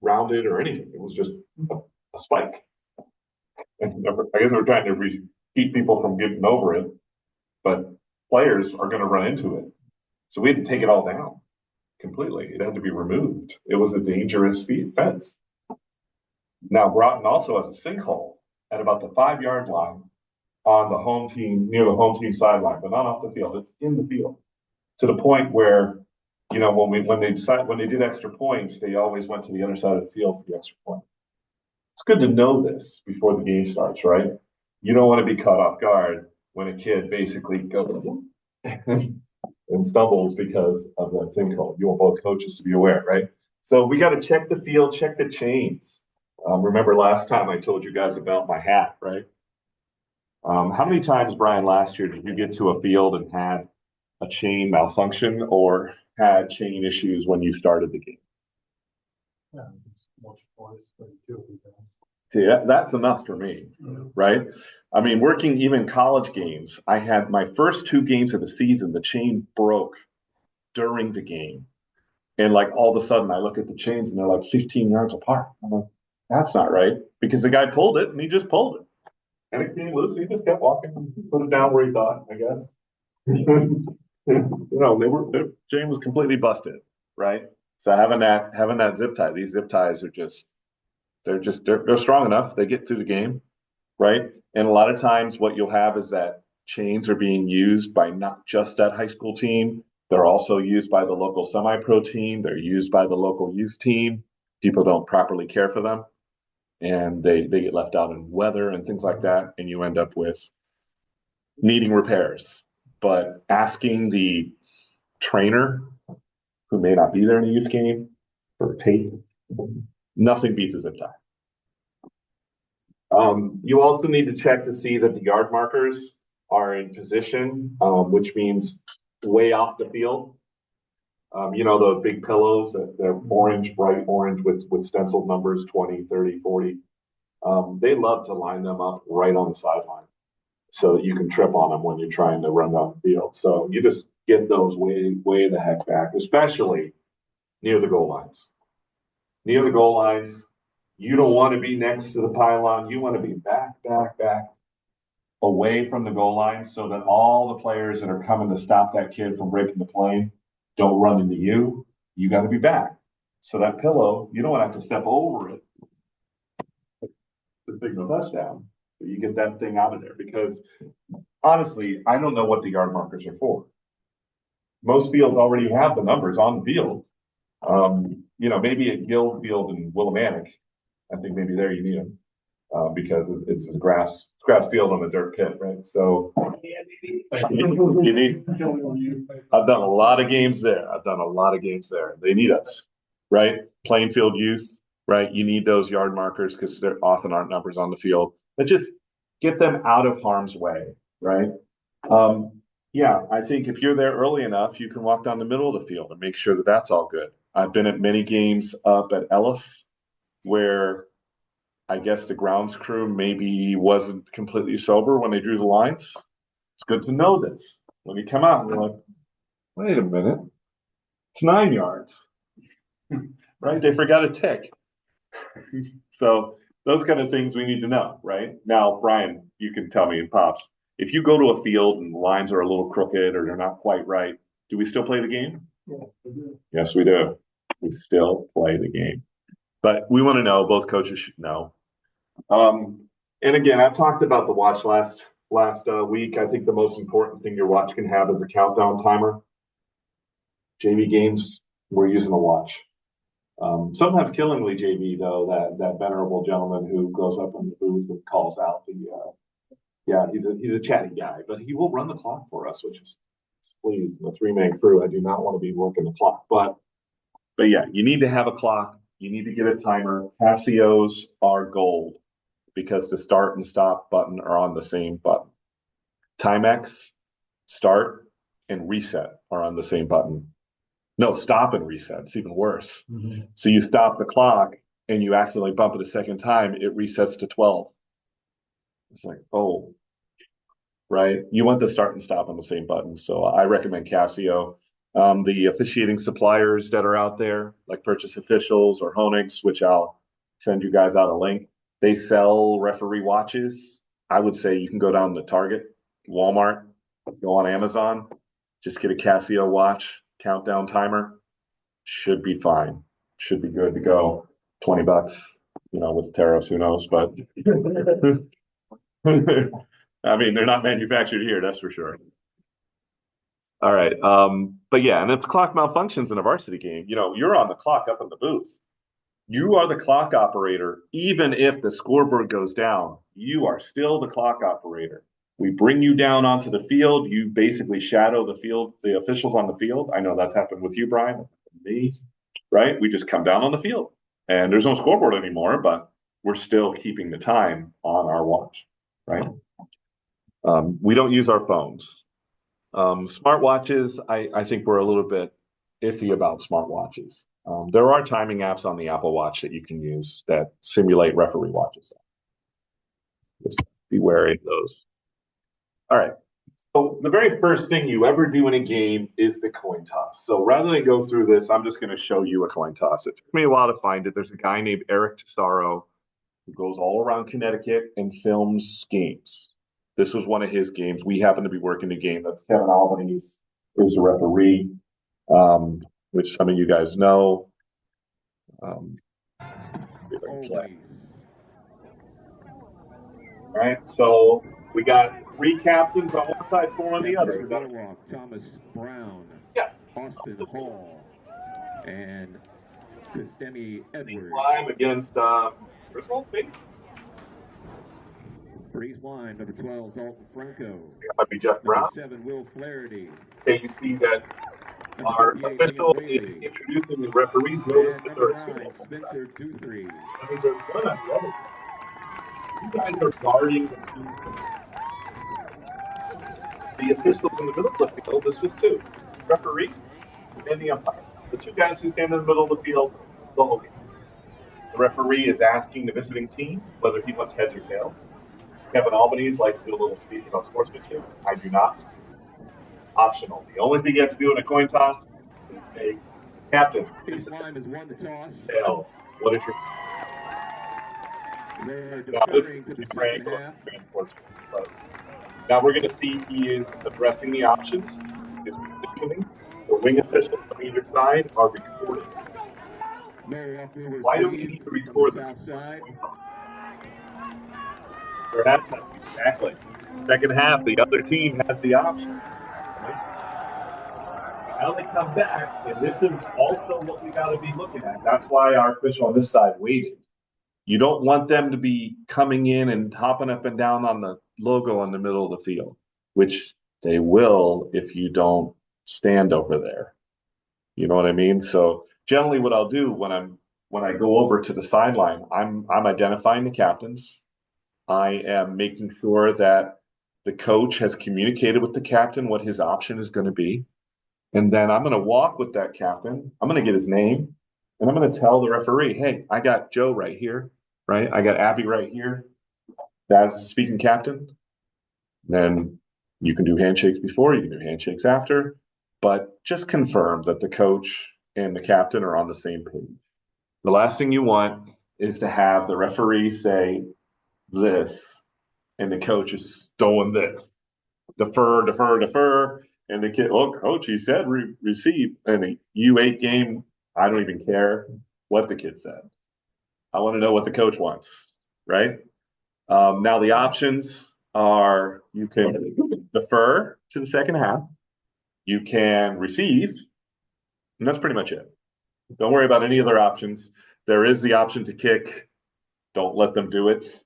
rounded or anything. It was just a spike. And I guess they were trying to keep people from getting over it, but players are going to run into it. So we had to take it all down completely. It had to be removed. It was a dangerous fence. Now, Groton also has a sinkhole at about the 5-yard line on the home team, near the home team sideline, but not off the field. It's in the field. To the point where, you know, when they did extra points, they always went to the other side of the field for the extra point. It's good to know this before the game starts, right? You don't want to be caught off guard when a kid basically goes and stumbles because of that thing called. You want both coaches to be aware, right? So we got to check the field, check the chains. Remember last time I told you guys about my hat, right? How many times, Brian, last year did you get to a field and had a chain malfunction or had chain issues when you started the game? Yeah, once or twice, maybe two. Yeah, that's enough for me, right? I mean, working even college games, I had my first 2 games of the season, the chain broke during the game. And like all of a sudden I look at the chains and they're like 15 yards apart. I'm like, that's not right. Because the guy pulled it and he just pulled it. And it came loose. He just kept walking and put it down where he thought, I guess. You know, their chain was completely busted, right? So having that zip tie, these zip ties are just they're strong enough. They get through the game, right? And a lot of times what you'll have is that chains are being used by not just that high school team. They're also used by the local semi-pro team. They're used by the local youth team. People don't properly care for them. And they get left out in weather and things like that. And you end up with needing repairs. But asking the trainer, who may not be there in a youth game, for tape, nothing beats a zip tie. You also need to check to see that the yard markers are in position, which means way off the field. You know, the big pillows, they're orange, bright orange with stenciled numbers, 20, 30, 40. They love to line them up right on the sideline so that you can trip on them when you're trying to run down the field. So you just get those way the heck back, especially near the goal lines. Near the goal lines, you don't want to be next to the pylon. You want to be back away from the goal line so that all the players that are coming to stop that kid from breaking the plane don't run into you. You got to be back. So that pillow, you don't want to have to step over it to signal touchdown. But you get that thing out of there because honestly, I don't know what the yard markers are for. Most fields already have the numbers on the field. You know, maybe at Guild Field in Willimantic, I think maybe there you need them because it's a grass field on a dirt pit, right? So you need. I've done a lot of games there. They need us, right? Plainfield Youth, right? You need those yard markers because there often aren't numbers on the field. But just get them out of harm's way, right? Yeah, I think if you're there early enough, you can walk down the middle of the field and make sure that that's all good. I've been at many games up at Ellis where I guess the grounds crew maybe wasn't completely sober when they drew the lines. It's good to know this. When you come out and you're like, wait a minute, it's 9 yards, right? They forgot a tick. So those kind of things we need to know, right? Now, Brian, you can tell me in Pops, if you go to a field and the lines are a little crooked or they're not quite right, do we still play the game? Yeah, we do. Yes, we do. We still play the game. But we want to know, both coaches should know. And again, I've talked about the watch last week. I think the most important thing your watch can have is a countdown timer. JV games, we're using a watch. Sometimes killingly, JV, though, that venerable gentleman who goes up in the booth and calls out he's a chatty guy, but he will run the clock for us, which is please, the 3-man crew. I do not want to be working the clock, but yeah, you need to have a clock. You need to get a timer. Casios are gold because the start and stop button are on the same button. Timex, start, and reset are on the same button. No, stop and reset. It's even worse. Mm-hmm. So you stop the clock and you accidentally bump it a second time, it resets to 12. It's like, oh, right? You want the start and stop on the same button. So I recommend Casio. The officiating suppliers that are out there, like Purchase Officials or Honix, which I'll send you guys out a link, they sell referee watches. I would say you can go down to Target, Walmart, go on Amazon, just get a Casio watch, countdown timer. Should be fine. Should be good to go. $20, with tariffs, who knows, but I mean, they're not manufactured here, that's for sure. All right. But yeah, and if the clock malfunctions in a varsity game, you're on the clock up in the booth. You are the clock operator, even if the scoreboard goes down, you are still the clock operator. We bring you down onto the field. You basically shadow the field, the officials on the field. I know that's happened with you, Brian, me, right? We just come down on the field and there's no scoreboard anymore, but we're still keeping the time on our watch, right? We don't use our phones. Smartwatches, I think we're a little bit iffy about smartwatches. There are timing apps on the Apple Watch that you can use that simulate referee watches. Just be wary of those. All right. So the very first thing you ever do in a game is the coin toss. So rather than go through this, I'm just going to show you a coin toss. It took me a while to find it. There's a guy named Eric Tesaro who goes all around Connecticut and films games. This was one of his games. We happen to be working the game. That's Kevin Albany is the referee, which some of you guys know. All right, so we got 3 captains on one side, 4 on the other. Is that Thomas Brown, yeah. Austin Hall, and Kostemi Edwards. Line against Griswold, maybe? Freeze line, number 12, Dalton Franco. That might be Jeff Brown. Number 7, Will Flaherty. Okay, you see that our official is introducing the referees. Notice that there are 2 Spencer Duthry. That means there's one on the other side. You guys are guarding the team. The officials in the middle of the field is just 2. Referee and the umpire. The 2 guys who stand in the middle of the field, the whole game. The referee is asking the visiting team whether he wants heads or tails. Kevin Albanese likes to do a little speaking about sportsmanship. I do not. Optional. The only thing you have to do in a coin toss is a captain. His line is 1 to toss. Tails. What is your... They're Now, this deferring to is the Frank, second half. but now we're going to see he is addressing the options. His positioning. The wing officials on either side are recording. Why do we need to record them? For halftime, exactly. Second half, the other team has the option. Right? Now they come back, and this is also what we got to be looking at. That's why our official on this side waited. You don't want them to be coming in and hopping up and down on the logo in the middle of the field, which they will if you don't stand over there. You know what I mean? So generally what I'll do when I go over to the sideline, I'm identifying the captains. I am making sure that the coach has communicated with the captain what his option is going to be. And then I'm going to walk with that captain. I'm going to get his name. And I'm going to tell the referee, hey, I got Joe right here, right? I got Abby right here. That's the speaking captain. Then you can do handshakes before, you can do handshakes after. But just confirm that the coach and the captain are on the same page. The last thing you want is to have the referee say this, and the coach is doing this. Defer, defer, defer. And the kid, oh, coach, he said receive. And the U8 game, I don't even care what the kid said. I want to know what the coach wants, right? Now the options are you can defer to the second half. You can receive, and that's pretty much it. Don't worry about any other options. There is the option to kick. Don't let them do it.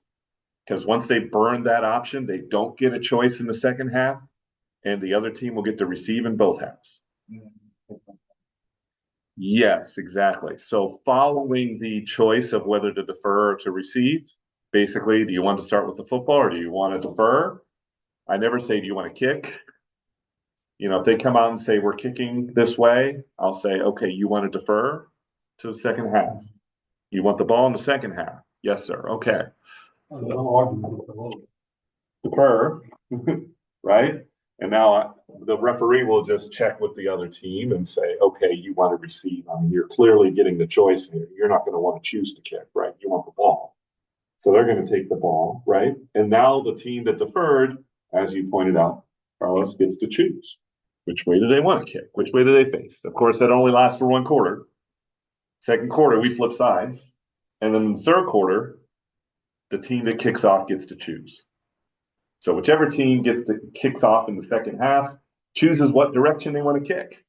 Because once they burn that option, they don't get a choice in the second half, and the other team will get to receive in both halves. Yes, exactly. So following the choice of whether to defer or to receive, basically, do you want to start with the football or do you want to defer? I never say, do you want to kick? You know, if they come out and say, we're kicking this way, I'll say, okay, you want to defer to the second half. You want the ball in the second half? Yes, sir. Okay. Defer, right? And now the referee will just check with the other team and say, okay, you want to receive. I mean, you're clearly getting the choice here. You're not going to want to choose to kick, right? You want the ball. So they're going to take the ball, right? And now the team that deferred, as you pointed out, Carlos gets to choose. Which way do they want to kick? Which way do they face? Of course, that only lasts for 1 quarter. Second quarter, we flip sides. And then in the third quarter, the team that kicks off gets to choose. So whichever team kicks off in the second half chooses what direction they want to kick.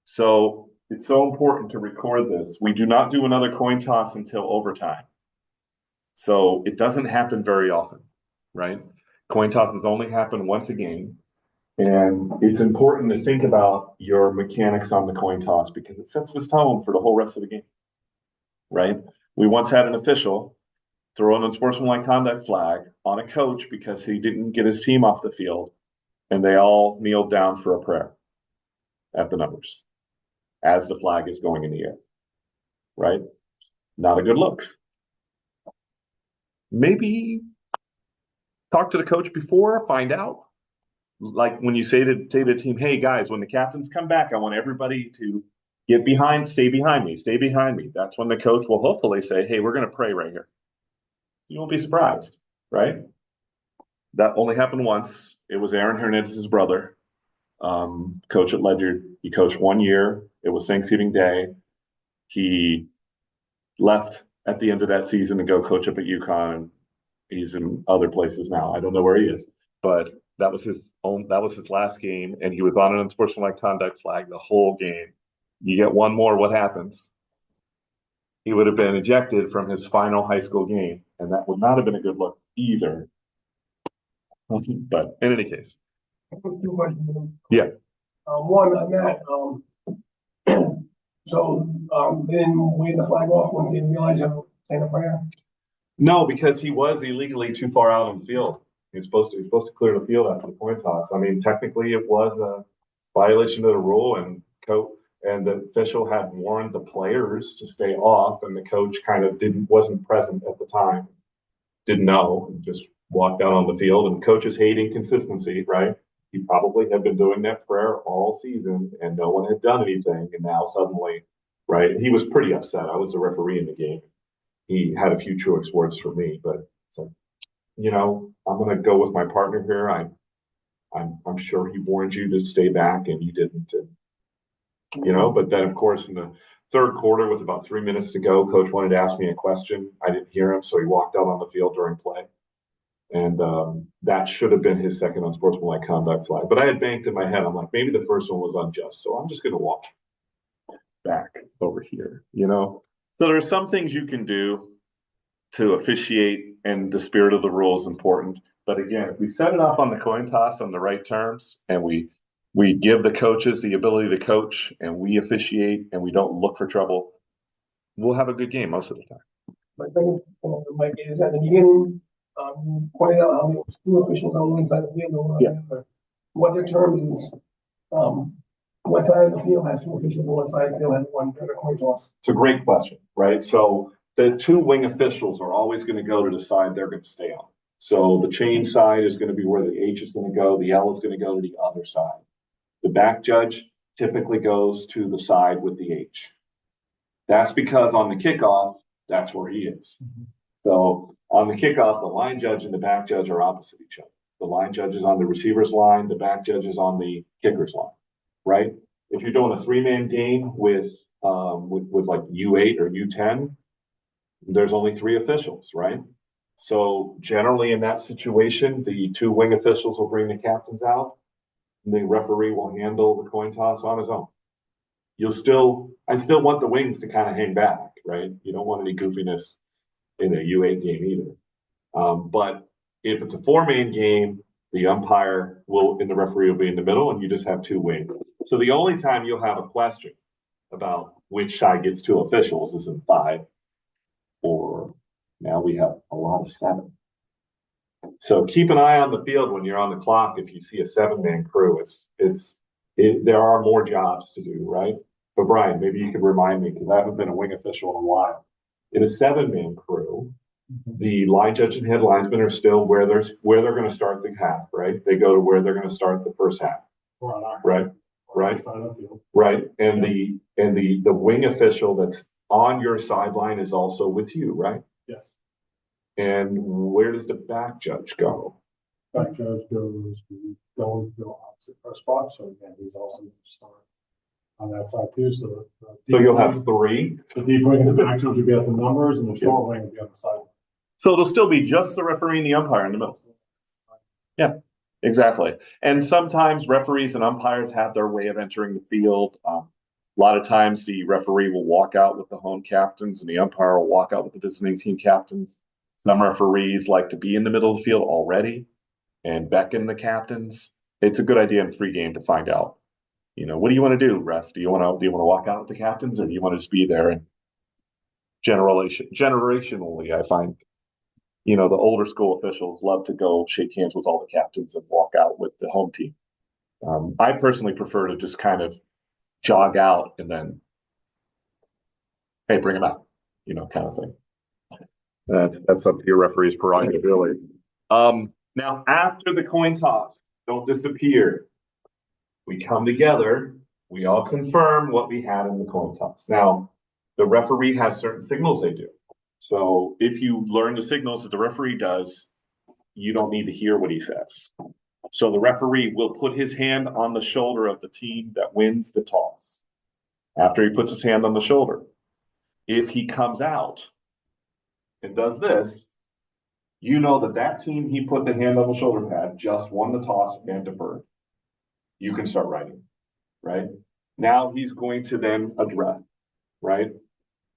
So it's so important to record this. We do not do another coin toss until overtime. So it doesn't happen very often, right? Coin tosses only happen once a game. And it's important to think about your mechanics on the coin toss because it sets this tone for the whole rest of the game, right? We once had an official throw an unsportsmanlike conduct flag on a coach because he didn't get his team off the field, and they all kneeled down for a prayer at the numbers as the flag is going in the air, right? Not a good look. Maybe talk to the coach before, find out. Like when you say to the team, hey guys, when the captains come back, I want everybody to stay behind me. That's when the coach will hopefully say, hey, we're going to pray right here. You won't be surprised, right? That only happened once. It was Aaron Hernandez's brother, coach at Ledyard. He coached 1 year. It was Thanksgiving Day. He left at the end of that season to go coach up at UConn. He's in other places now. I don't know where he is, but that was his last game, and he was on an unsportsmanlike conduct flag the whole game. You get one more, what happens? He would have been ejected from his final high school game, and that would not have been a good look either. But in any case. Two questions. Yeah. One on that, then wave the flag off once he realized you're saying a prayer? No, because he was illegally too far out on the field. He was supposed to clear the field after the coin toss. I mean, technically it was a violation of the rule, and the official had warned the players to stay off, and the coach kind of wasn't present at the time, didn't know, and just walked out on the field. And coaches hate inconsistency, right? He probably had been doing that prayer all season, and no one had done anything, and now suddenly, right? He was pretty upset. I was the referee in the game. He had a few choice words for me, but it's like, I'm going to go with my partner here. I'm sure he warned you to stay back, and you didn't. But then, of course, in the third quarter, with about 3 minutes to go, coach wanted to ask me a question. I didn't hear him, so he walked out on the field during play. And that should have been his second unsportsmanlike conduct flag. But I had banked in my head. I'm like, maybe the first one was unjust, so I'm just going to walk back over here, So there's some things you can do to officiate, and the spirit of the rule is important. But again, if we set it up on the coin toss on the right terms, and we give the coaches the ability to coach, and we officiate, and we don't look for trouble, we'll have a good game most of the time. My thing, Mike, is at the beginning, you pointed out how there was two officials on one side of the field and one on the other. What determines what side of the field has two officials and what side of the field has one during a coin toss? It's a great question, right? So the two wing officials are always going to go to the side they're going to stay on. So the chain side is going to be where the H is going to go. The L is going to go to the other side. The back judge typically goes to the side with the H. That's because on the kickoff, that's where he is. Mm-hmm. So on the kickoff, the line judge and the back judge are opposite each other. The line judge is on the receiver's line. The back judge is on the kicker's line, right? If you're doing a 3-man game with like U8 or U10, there's only 3 officials, right? So generally in that situation, the 2 wing officials will bring the captains out. The referee will handle the coin toss on his own. I still want the wings to kind of hang back, right? You don't want any goofiness in a U8 game either. But if it's a 4-man game, the umpire and the referee will be in the middle, and you just have 2 wings. So the only time you'll have a question about which side gets 2 officials is in 5, or now we have a lot of 7. So keep an eye on the field when you're on the clock. If you see a 7-man crew, there are more jobs to do, right? But Brian, maybe you could remind me, because I haven't been a wing official in a while. In a 7-man crew, the line judge and head linesmen are still where they're going to start the half, right? They go to where they're going to start the first half, right? And the wing official that's on your sideline is also with you, right? Yes. And where does the back judge go? Back judge goes to the opposite press box, so again, he's also going to start on that side too. So you'll have 3. The deep wing and the back judge will be at the numbers, and the short wing will be on the side. So it'll still be just the referee and the umpire in the middle. Exactly. And sometimes referees and umpires have their way of entering the field. A lot of times the referee will walk out with the home captains and the umpire will walk out with the visiting team captains. Some referees like to be in the middle of the field already and beckon the captains. It's a good idea in pregame to find out, what do you want to do, ref? Do you want to walk out with the captains, or do you want to just be there? And generationally, I find the older school officials love to go shake hands with all the captains and walk out with the home team. I personally prefer to just kind of jog out and then, hey, bring them out, kind of thing. That's up to your referee's prerogative, really. Now, after the coin toss, don't disappear. We come together. We all confirm what we had in the coin toss. Now, the referee has certain signals they do. So if you learn the signals that the referee does, you don't need to hear what he says. So the referee will put his hand on the shoulder of the team that wins the toss. After he puts his hand on the shoulder, if he comes out and does this, you know that team he put the hand on the shoulder pad just won the toss and deferred. You can start writing, right? Now he's going to then address, right?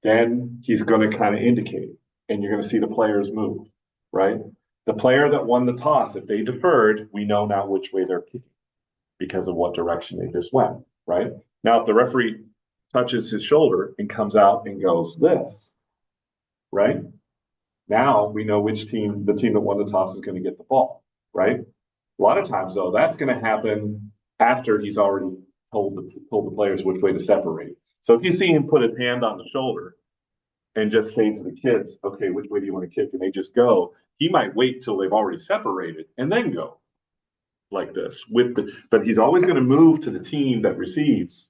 Then he's going to kind of indicate, and you're going to see the players move, right? The player that won the toss, if they deferred, we know now which way they're kicking because of what direction they just went, right? Now, if the referee touches his shoulder and comes out and goes this, right? Now we know the team that won the toss is going to get the ball, right? A lot of times, though, that's going to happen after he's already told the players which way to separate. So if you see him put his hand on the shoulder and just say to the kids, okay, which way do you want to kick? And they just go, he might wait till they've already separated and then go like this. But he's always going to move to the team that receives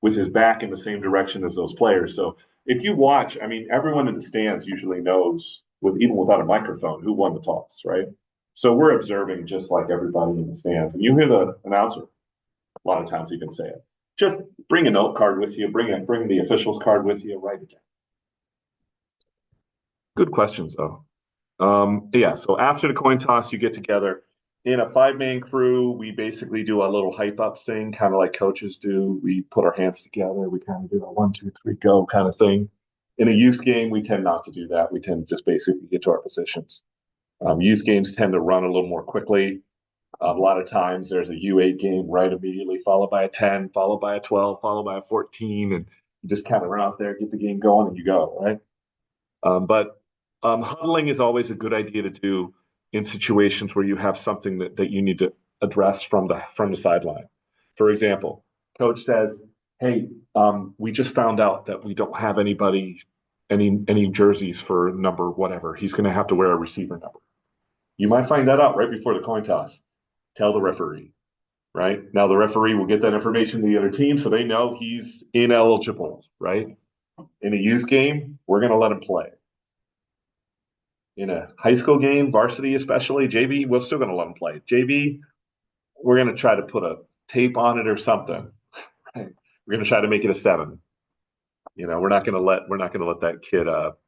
with his back in the same direction as those players. So if you watch, everyone in the stands usually knows, even without a microphone, who won the toss, right? So we're observing just like everybody in the stands. And you hear the announcer, a lot of times he can say it. Just bring a note card with you, bring the official's card with you, write it down. Good questions, though. So after the coin toss, you get together. In a 5-man crew, we basically do a little hype up thing, kind of like coaches do. We put our hands together. We kind of do a 1, 2, 3, go kind of thing. In a youth game, we tend not to do that. We tend to just basically get to our positions. Youth games tend to run a little more quickly. A lot of times there's a U8 game right immediately, followed by a 10, followed by a 12, followed by a 14, and you just kind of run out there, get the game going, and you go, right? But huddling is always a good idea to do in situations where you have something that you need to address from the sideline. For example, coach says, hey, we just found out that we don't have any jerseys for number whatever. He's going to have to wear a receiver number. You might find that out right before the coin toss. Tell the referee, right? Now the referee will get that information to the other team so they know he's ineligible, right? In a youth game, we're going to let him play. In a high school game, varsity especially, JV, we're still going to let him play. JV, we're going to try to put a tape on it or something. Right? We're going to try to make it a 7. We're not going to let that kid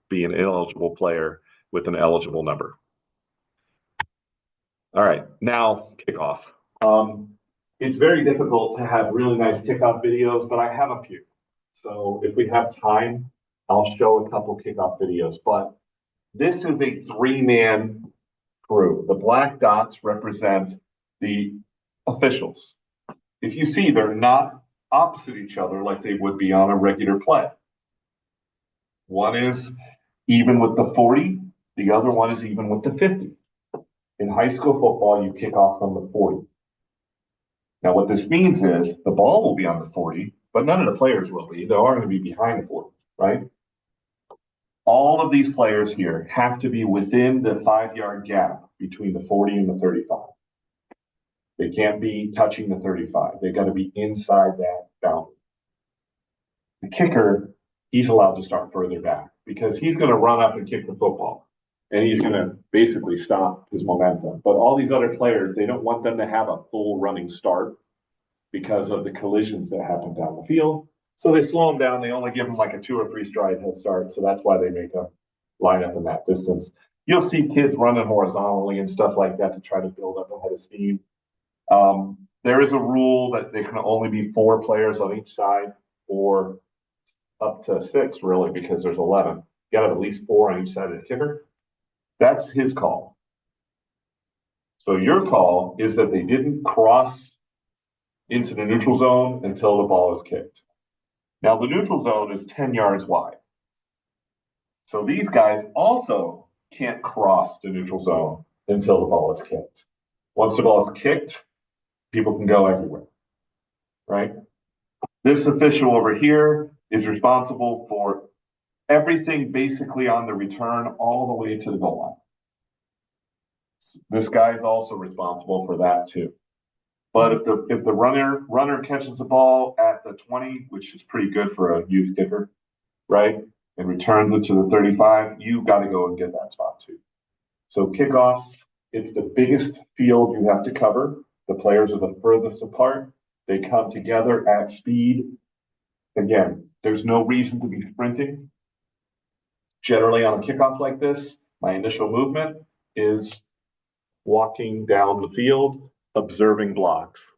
be an ineligible player with an eligible number. All right, now kickoff. It's very difficult to have really nice kickoff videos, but I have a few. So if we have time, I'll show a couple kickoff videos. But this is a 3-man crew. The black dots represent the officials. If you see, they're not opposite each other like they would be on a regular play. One is even with the 40, the other one is even with the 50. In high school football, you kick off from the 40. Now, what this means is the ball will be on the 40, but none of the players will be. They are going to be behind the 40, right? All of these players here have to be within the 5-yard gap between the 40 and the 35. They can't be touching the 35. They got to be inside that boundary. The kicker, he's allowed to start further back because he's going to run up and kick the football. And he's going to basically stop his momentum. But all these other players, they don't want them to have a full running start because of the collisions that happen down the field. So they slow them down. They only give them like a 2 or 3 stride head start. So that's why they make them line up in that distance. you'll see kids running horizontally and stuff like that to try to build up a head of steam. There is a rule that there can only be 4 players on each side, or up to 6 really, because there's 11. You got to have at least 4 on each side of the kicker. That's his call. So your call is that they didn't cross into the neutral zone until the ball is kicked. Now the neutral zone is 10 yards wide. So these guys also can't cross the neutral zone until the ball is kicked. Once the ball is kicked, people can go everywhere, right? This official over here is responsible for everything basically on the return all the way to the goal line. This guy is also responsible for that too. But if the runner catches the ball at the 20, which is pretty good for a youth kicker, right, and returns it to the 35, you got to go and get that spot too. So kickoffs, it's the biggest field you have to cover. The players are the furthest apart. They come together at speed. Again, there's no reason to be sprinting. Generally on a kickoff like this, my initial movement is walking down the field, observing blocks.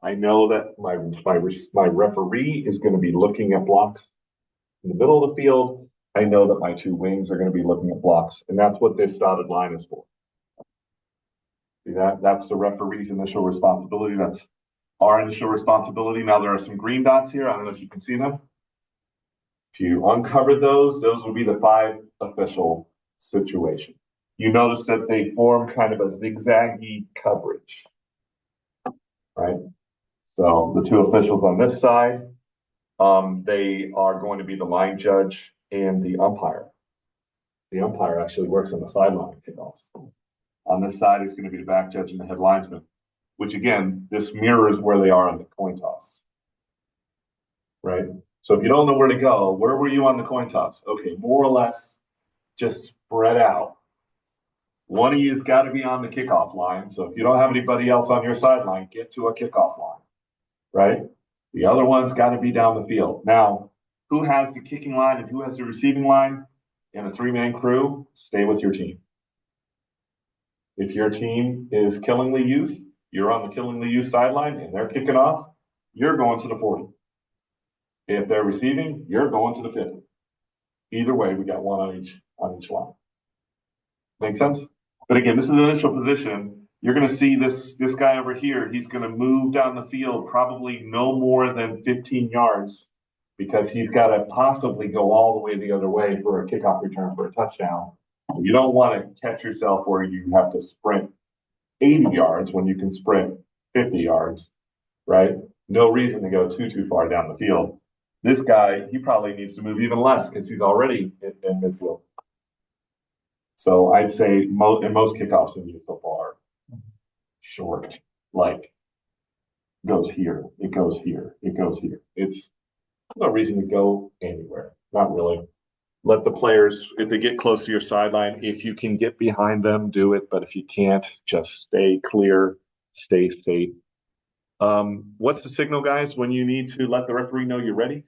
I know that my referee is going to be looking at blocks in the middle of the field. I know that my 2 wings are going to be looking at blocks, and that's what this dotted line is for. See that? That's the referee's initial responsibility. That's our initial responsibility. Now there are some green dots here. I don't know if you can see them. If you uncover those will be the 5 official situation. You notice that they form kind of a zigzaggy coverage, right? So the 2 officials on this side, they are going to be the line judge and the umpire. The umpire actually works on the sideline kickoffs. On this side is going to be the back judge and the head linesman, which again, this mirrors where they are on the coin toss, right? So if you don't know where to go, where were you on the coin toss? Okay, more or less just spread out. One of you's got to be on the kickoff line. So if you don't have anybody else on your sideline, get to a kickoff line, right? The other one's got to be down the field. Now, who has the kicking line and who has the receiving line in a 3-man crew? Stay with your team. If your team is Killingly Youth, you're on the Killingly Youth sideline and they're kicking off, you're going to the 40. If they're receiving, you're going to the 50. Either way, we got one on each line. Make sense? But again, this is an initial position. You're going to see this guy over here. He's going to move down the field probably no more than 15 yards because he's got to possibly go all the way the other way for a kickoff return for a touchdown. So you don't want to catch yourself where you have to sprint 80 yards when you can sprint 50 yards, right? No reason to go too far down the field. This guy, he probably needs to move even less because he's already in midfield. So I'd say in most kickoffs in youth football are short, like goes here, it goes here, it goes here. It's no reason to go anywhere, not really. Let the players, if they get close to your sideline, if you can get behind them, do it. But if you can't, just stay clear, stay safe. What's the signal, guys, when you need to let the referee know you're ready?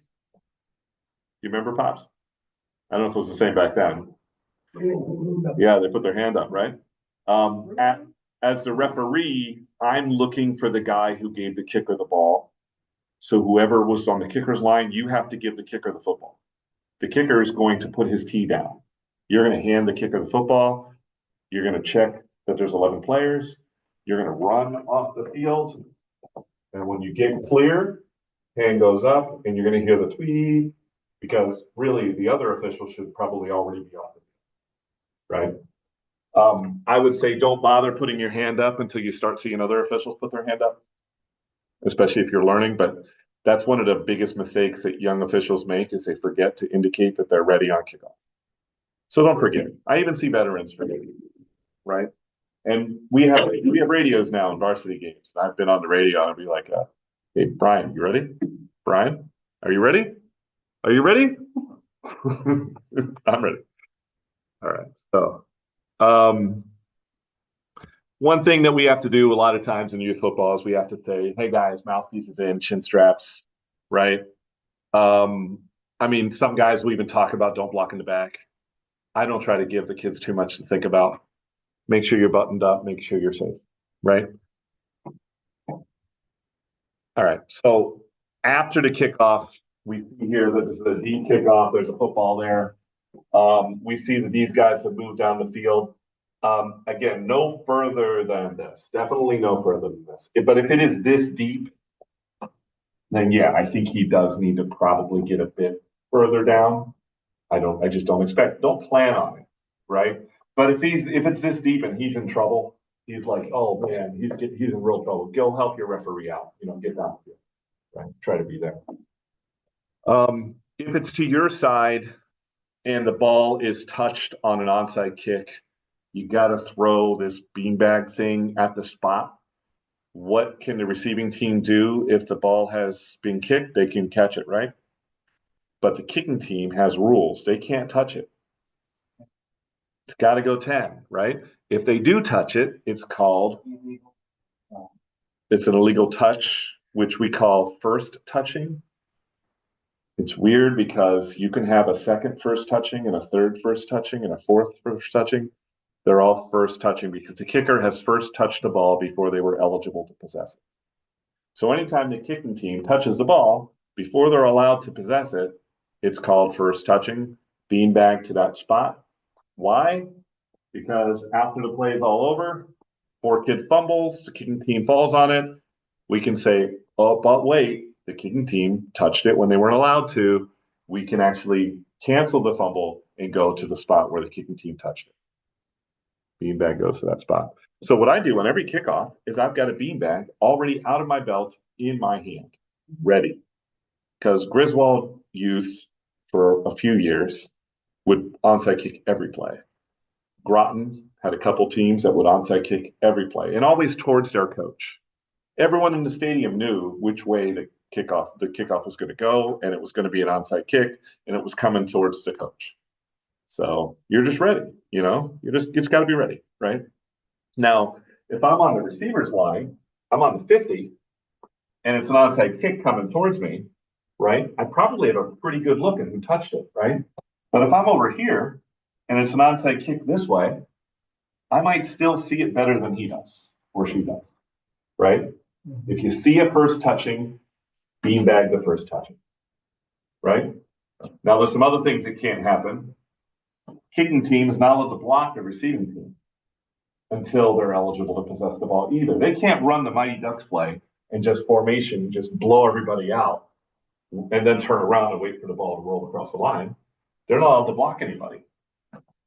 You remember, Pops? I don't know if it was the same back then. Yeah, they put their hand up, right? As the referee, I'm looking for the guy who gave the kicker the ball. So whoever was on the kicker's line, you have to give the kicker the football. The kicker is going to put his tee down. You're going to hand the kicker the football. You're going to check that there's 11 players. You're going to run off the field. And when you get clear, hand goes up, and you're going to hear the tweet, because really the other official should probably already be off the field, right? I would say don't bother putting your hand up until you start seeing other officials put their hand up, especially if you're learning. But that's one of the biggest mistakes that young officials make is they forget to indicate that they're ready on kickoff. So don't forget. I even see veterans forgetting, right? And we have radios now in varsity games. I've been on the radio and I'd be like, hey, Brian, you ready? Brian, are you ready? Are you ready? I'm ready. All right. So one thing that we have to do a lot of times in youth football is we have to say, hey, guys, mouthpieces in, chin straps, right? I mean, some guys will even talk about don't block in the back. I don't try to give the kids too much to think about. Make sure you're buttoned up, make sure you're safe, right? All right, so after the kickoff, we hear that this is a deep kickoff, there's a football there. We see that these guys have moved down the field. Again, no further than this, definitely no further than this. But if it is this deep, then yeah, I think he does need to probably get a bit further down. I just don't don't plan on it, right? But if it's this deep and he's in trouble, he's like, oh man, he's in real trouble. Go help your referee out, get down here, right? Try to be there. If it's to your side and the ball is touched on an onside kick, you got to throw this beanbag thing at the spot. What can the receiving team do if the ball has been kicked? They can catch it, right? But the kicking team has rules. They can't touch it. It's got to go 10, right? If they do touch it, it's an illegal touch, which we call first touching. It's weird because you can have a second first touching and a third first touching and a fourth first touching. They're all first touching because the kicker has first touched the ball before they were eligible to possess it. So anytime the kicking team touches the ball before they're allowed to possess it, it's called first touching, beanbag to that spot. Why? Because after the play is all over, poor kid fumbles, the kicking team falls on it. We can say, oh, but wait, the kicking team touched it when they weren't allowed to. We can actually cancel the fumble and go to the spot where the kicking team touched it. Beanbag goes to that spot. So what I do on every kickoff is I've got a beanbag already out of my belt in my hand, ready. Because Griswold youth for a few years would onside kick every play. Groton had a couple teams that would onside kick every play, and always towards their coach. Everyone in the stadium knew which way the kickoff was going to go, and it was going to be an onside kick, and it was coming towards the coach. So you're just ready, it's got to be ready, right? Now, if I'm on the receiver's line, I'm on the 50, and it's an onside kick coming towards me, right? I probably have a pretty good look at who touched it, right? But if I'm over here and it's an onside kick this way, I might still see it better than he does or she does, right? If you see a first touching, beanbag the first touching, right? Now, there's some other things that can't happen. Kicking team is not allowed to block the receiving team until they're eligible to possess the ball either. They can't run the Mighty Ducks play and just blow everybody out and then turn around and wait for the ball to roll across the line. They're not allowed to block anybody.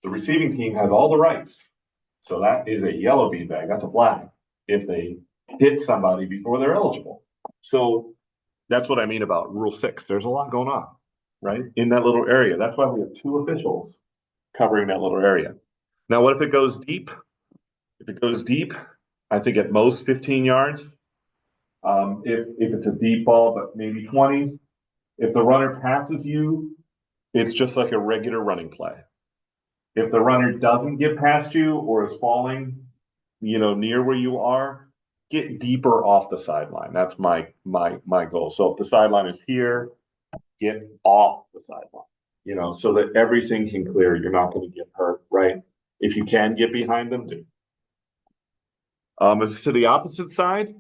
The receiving team has all the rights. So that is a yellow beanbag. That's a flag if they hit somebody before they're eligible. So that's what I mean about Rule 6. There's a lot going on, right, in that little area. That's why we have 2 officials covering that little area. Now, what if it goes deep? If it goes deep, I think at most 15 yards. If it's a deep ball, but maybe 20. If the runner passes you, it's just like a regular running play. If the runner doesn't get past you or is falling, near where you are, get deeper off the sideline. That's my goal. So if the sideline is here, get off the sideline, so that everything can clear. You're not going to get hurt, right? If you can get behind them, do. If it's to the opposite side,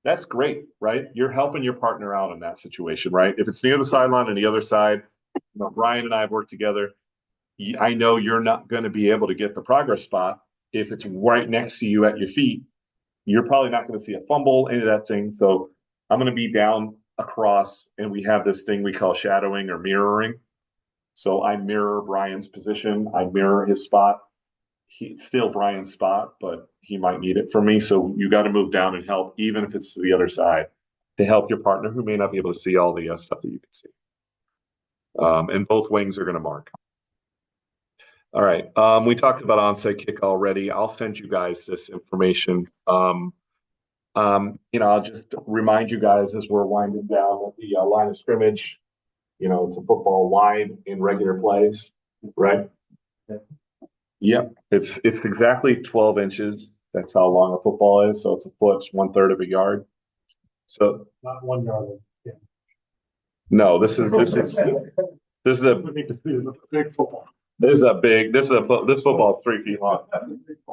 that's great, right? You're helping your partner out in that situation, right? If it's near the sideline and the other side, Brian and I have worked together. I know you're not going to be able to get the progress spot if it's right next to you at your feet. You're probably not going to see a fumble, any of that thing. So I'm going to be down across, and we have this thing we call shadowing or mirroring. So I mirror Brian's position. I mirror his spot. It's still Brian's spot, but he might need it from me. So you got to move down and help, even if it's to the other side, to help your partner who may not be able to see all the stuff that you can see. And both wings are going to mark. All right. We talked about onside kick already. I'll send you guys this information. I'll just remind you guys as we're winding down the line of scrimmage. It's a football wide in regular plays, right? Yep. It's exactly 12 inches. That's how long a football is. So it's a foot, 1/3 of a yard. So Not 1 yard. Yeah. no, this is a It's a big football. This is this football is 3 feet long.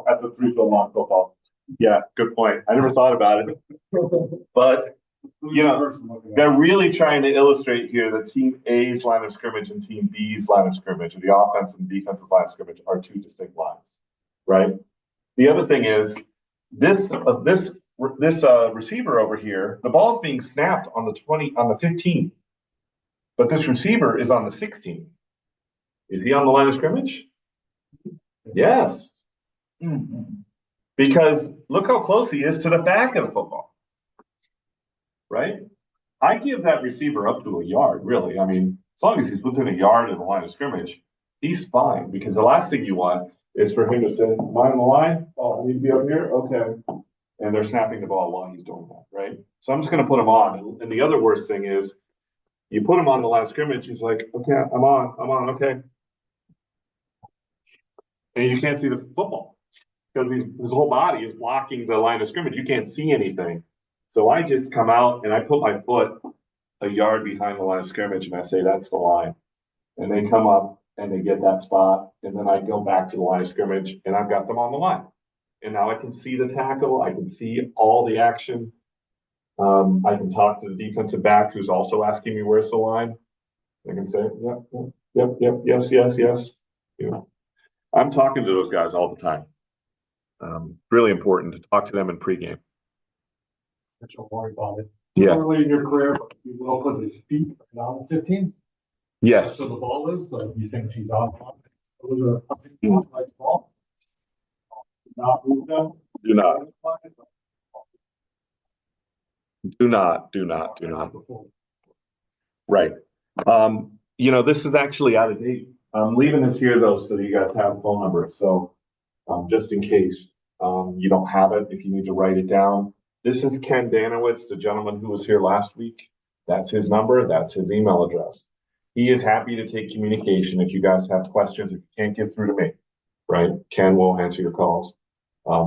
That's a 3 foot long football. Yeah, good point. I never thought about it. But, you know, they're really trying to illustrate here that Team A's line of scrimmage and Team B's line of scrimmage, or the offensive and defensive line of scrimmage, are two distinct lines, right? The other thing is this receiver over here, the ball's being snapped on the 15, but this receiver is on the 16. Is he on the line of scrimmage? Yes. Because look how close he is to the back of the football. Right? I give that receiver up to a yard, really. I mean, as long as he's within a yard of the line of scrimmage, he's fine. Because the last thing you want is for him to say, "Am I on the line? Oh, I need to be up here? Okay." And they're snapping the ball while he's doing that, right? So I'm just going to put him on. And the other worst thing is, you put him on the line of scrimmage, he's like, "Okay, I'm on, okay." And you can't see the football because his whole body is blocking the line of scrimmage. You can't see anything. So I just come out and I put my foot a yard behind the line of scrimmage and I say, "That's the line." And they come up and they get that spot. And then I go back to the line of scrimmage and I've got them on the line. And now I can see the tackle. I can see all the action. I can talk to the defensive back who's also asking me, "Where's the line?" I can say, "Yep, yes. You know, I'm talking to those guys all the time. Really important to talk to them in pregame. Don't worry about it. Yeah. Early in your career, but you will put his feet on the 15. Yes. So the ball is, so he thinks he's on. Those are nice ball. Not move them. Do not. Right. This is actually out of date. I'm leaving this here though, so that you guys have a phone number. So, just in case you don't have it, if you need to write it down. This is Ken Danowitz, the gentleman who was here last week. That's his number. That's his email address. He is happy to take communication if you guys have questions. If you can't get through to me, right? Ken will answer your calls.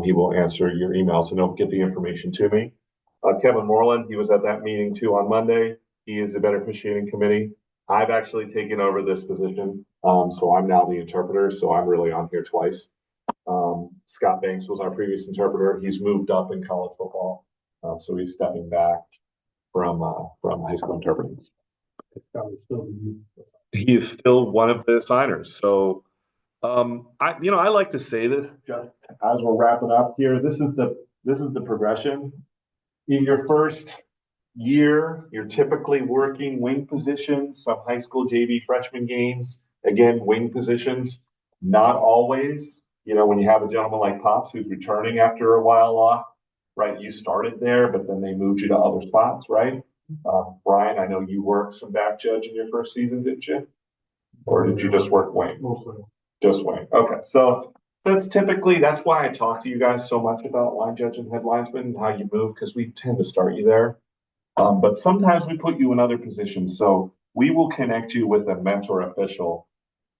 He will answer your emails and he'll get the information to me. Kevin Moreland, he was at that meeting too on Monday. He is the beneficiating committee. I've actually taken over this position. So I'm now the interpreter. So I'm really on here twice. Scott Banks was our previous interpreter. He's moved up in college football. So he's stepping back from high school interpreting. He is still one of the signers. So, I like to say this just as we're wrapping up here. This is the progression. In your first year, you're typically working wing positions, some high school JV freshman games. Again, wing positions. Not always. When you have a gentleman like Pops who's returning after a while off, right? You started there, but then they moved you to other spots, right? Brian, I know you worked some back judge in your first season, didn't you? Or did you just work wing? Mostly. Just wing. Okay. So that's why I talk to you guys so much about line judge and head linesman and how you move, because we tend to start you there. But sometimes we put you in other positions. So we will connect you with a mentor official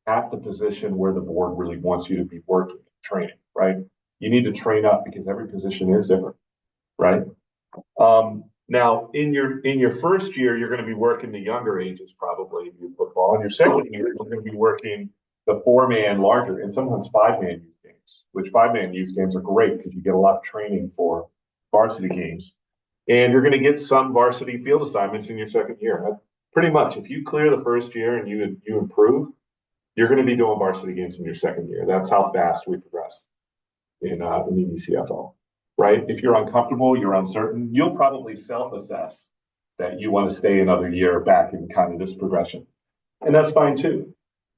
at the position where the board really wants you to be working, training, right? You need to train up because every position is different, right? Now, in your first year, you're going to be working the younger ages, probably in youth football. In your second year, you're going to be working the 4-man larger and sometimes 5-man youth games, which 5-man youth games are great because you get a lot of training for varsity games. And you're going to get some varsity field assignments in your second year. Pretty much, if you clear the first year and you improve, you're going to be doing varsity games in your second year. That's how fast we progress in the ECFL, right? If you're uncomfortable, you're uncertain, you'll probably self-assess that you want to stay another year back in kind of this progression. And that's fine too.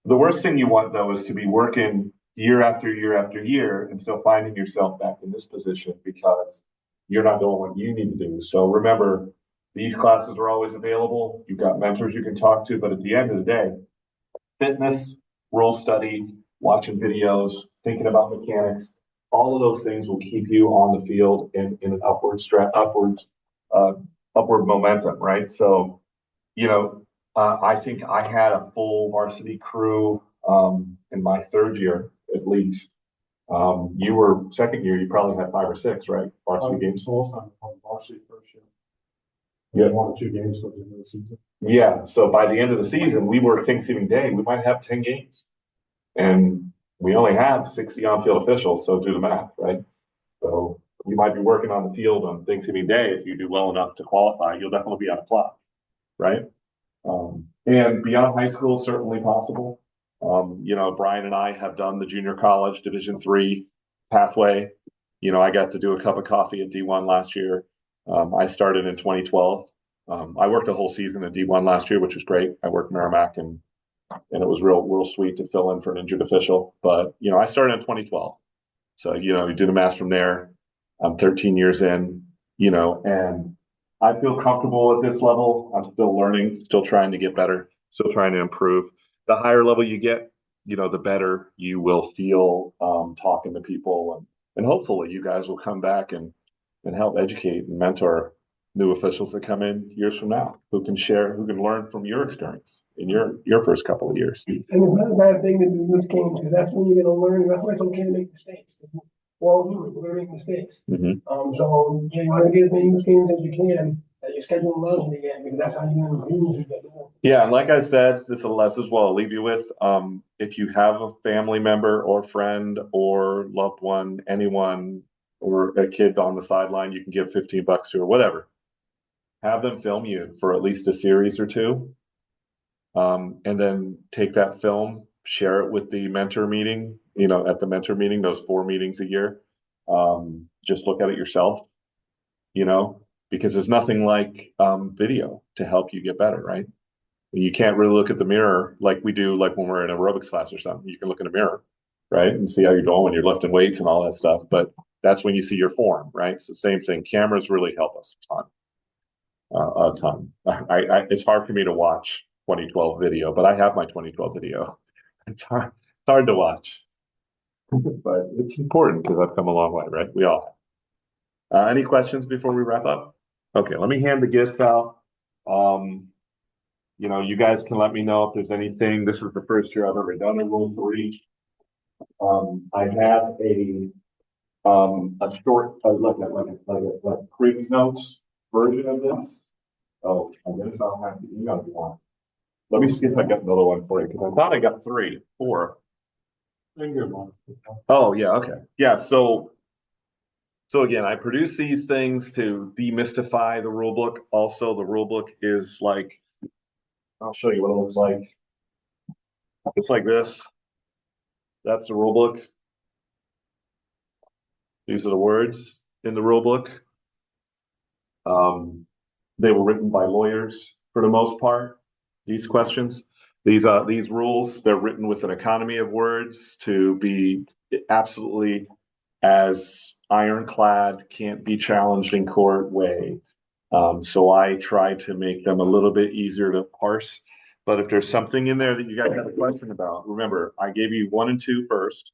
The worst thing you want though is to be working year after year after year and still finding yourself back in this position because you're not doing what you need to do. So remember, these classes are always available. You've got mentors you can talk to, but at the end of the day, fitness, role study, watching videos, thinking about mechanics, all of those things will keep you on the field in an upward momentum, right? So, I think I had a full varsity crew in my third year, at least. You were second year, you probably had 5 or 6, right? Varsity games. Varsity first year. Yeah. 1 or 2 games at the end of the season. Yeah. So by the end of the season, we were Thanksgiving Day, we might have 10 games. And we only have 60 on-field officials, so do the math, right? So you might be working on the field on Thanksgiving Day. If you do well enough to qualify, you'll definitely be on the clock, right? And beyond high school, certainly possible. Brian and I have done the junior college Division III pathway. I got to do a cup of coffee at D1 last year. I started in 2012. I worked a whole season at D1 last year, which was great. I worked Merrimack, and it was real sweet to fill in for an injured official. But I started in 2012, so you do the math from there. I'm 13 years in, and I feel comfortable at this level. I'm still learning, still trying to get better, still trying to improve. The higher level you get, the better you will feel talking to people, and hopefully you guys will come back and help educate and mentor new officials that come in years from now who can learn from your experience in your first couple of years. And it's not a bad thing to do youth games, because that's when you're gonna learn. That's why it's okay to make mistakes. We're all human, we're gonna make mistakes. So you want to get as many youth games as you can, that your schedule allows you to get, because that's how you're gonna improve as you get more. Yeah, and like I said, this is less as well. I'll leave you with, if you have a family member or friend or loved one, anyone, or a kid on the sideline, you can give $15 to or whatever. Have them film you for at least a series or two, and then take that film, share it with the mentor meeting. At the mentor meeting, those 4 meetings a year, just look at it yourself. Because there's nothing like video to help you get better, right? You can't really look at the mirror like we do, like when we're in aerobics class or something. You can look in a mirror, right, and see how you're doing when you're lifting weights and all that stuff. But that's when you see your form, right? It's the same thing. Cameras really help us a ton. It's hard for me to watch 2012 video, but I have my 2012 video. It's hard to watch, but it's important because I've come a long way, right? We all have. Any questions before we wrap up? Okay, let me hand the gift out. You guys can let me know if there's anything. This is the first year I've ever done a Rule 3. I have a short, like quick notes version of this. Oh, I guess I'll have to email you one. Let me see if I got another one for you, because I thought I got 4. Oh, yeah, okay. Yeah, so again, I produce these things to demystify the rule book. Also, the rule book is like, I'll show you what it looks like. It's like this. That's the rule book. These are the words in the rule book. They were written by lawyers for the most part. These questions, these rules, they're written with an economy of words to be absolutely as ironclad, can't be challenged in court way. So I try to make them a little bit easier to parse. But if there's something in there that you guys have a question about, remember, I gave you 1 and 2 first.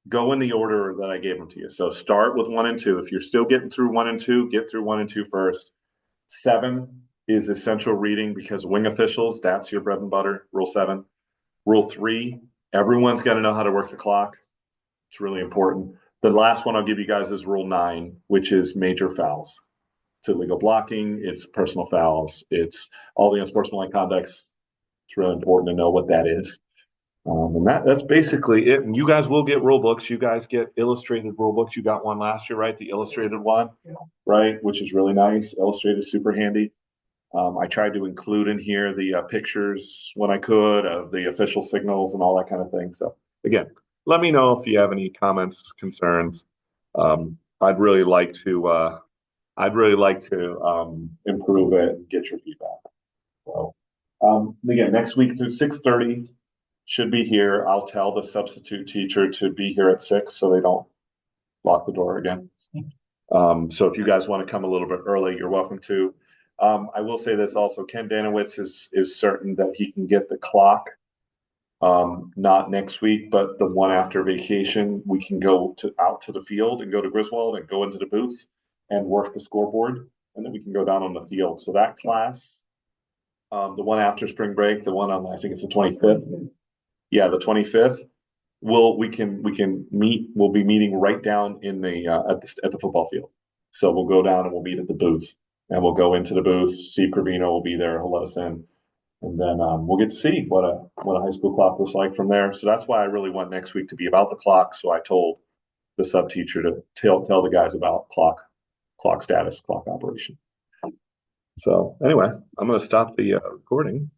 Go in the order that I gave them to you. So start with 1 and 2. If you're still getting through 1 and 2, get through 1 and 2 first. 7 is essential reading, because wing officials, that's your bread and butter. Rule 7. Rule 3, everyone's got to know how to work the clock. It's really important. The last one I'll give you guys is Rule 9, which is major fouls. It's illegal blocking, it's personal fouls, it's all the unsportsmanlike conducts. It's really important to know what that is. And that's basically it. And you guys will get rule books. You guys get illustrated rule books. You got one last year, right? The illustrated one, right? Which is really nice. Illustrated, super handy. I tried to include in here the pictures when I could of the official signals and all that kind of thing. So again, let me know if you have any comments, concerns. I'd really like to improve it and get your feedback. So again, next week through 6:30. Should be here. I'll tell the substitute teacher to be here at 6 so they don't lock the door again. So if you guys want to come a little bit early, you're welcome to. I will say this also, Ken Danowitz is certain that he can get the clock, not next week, but the one after vacation. We can go out to the field and go to Griswold and go into the booth and work the scoreboard, and then we can go down on the field. So that class, the one after spring break, the one on, I think it's the 25th. Yeah, the 25th. We'll be meeting right down in the at the football field. So we'll go down and we'll meet at the booth, and we'll go into the booth. Steve Cravino will be there. He'll let us in, And then we'll get to see what a high school clock looks like from there. So that's why I really want next week to be about the clock. So I told the sub teacher to tell the guys about clock status, clock operation. So anyway, I'm going to stop the recording.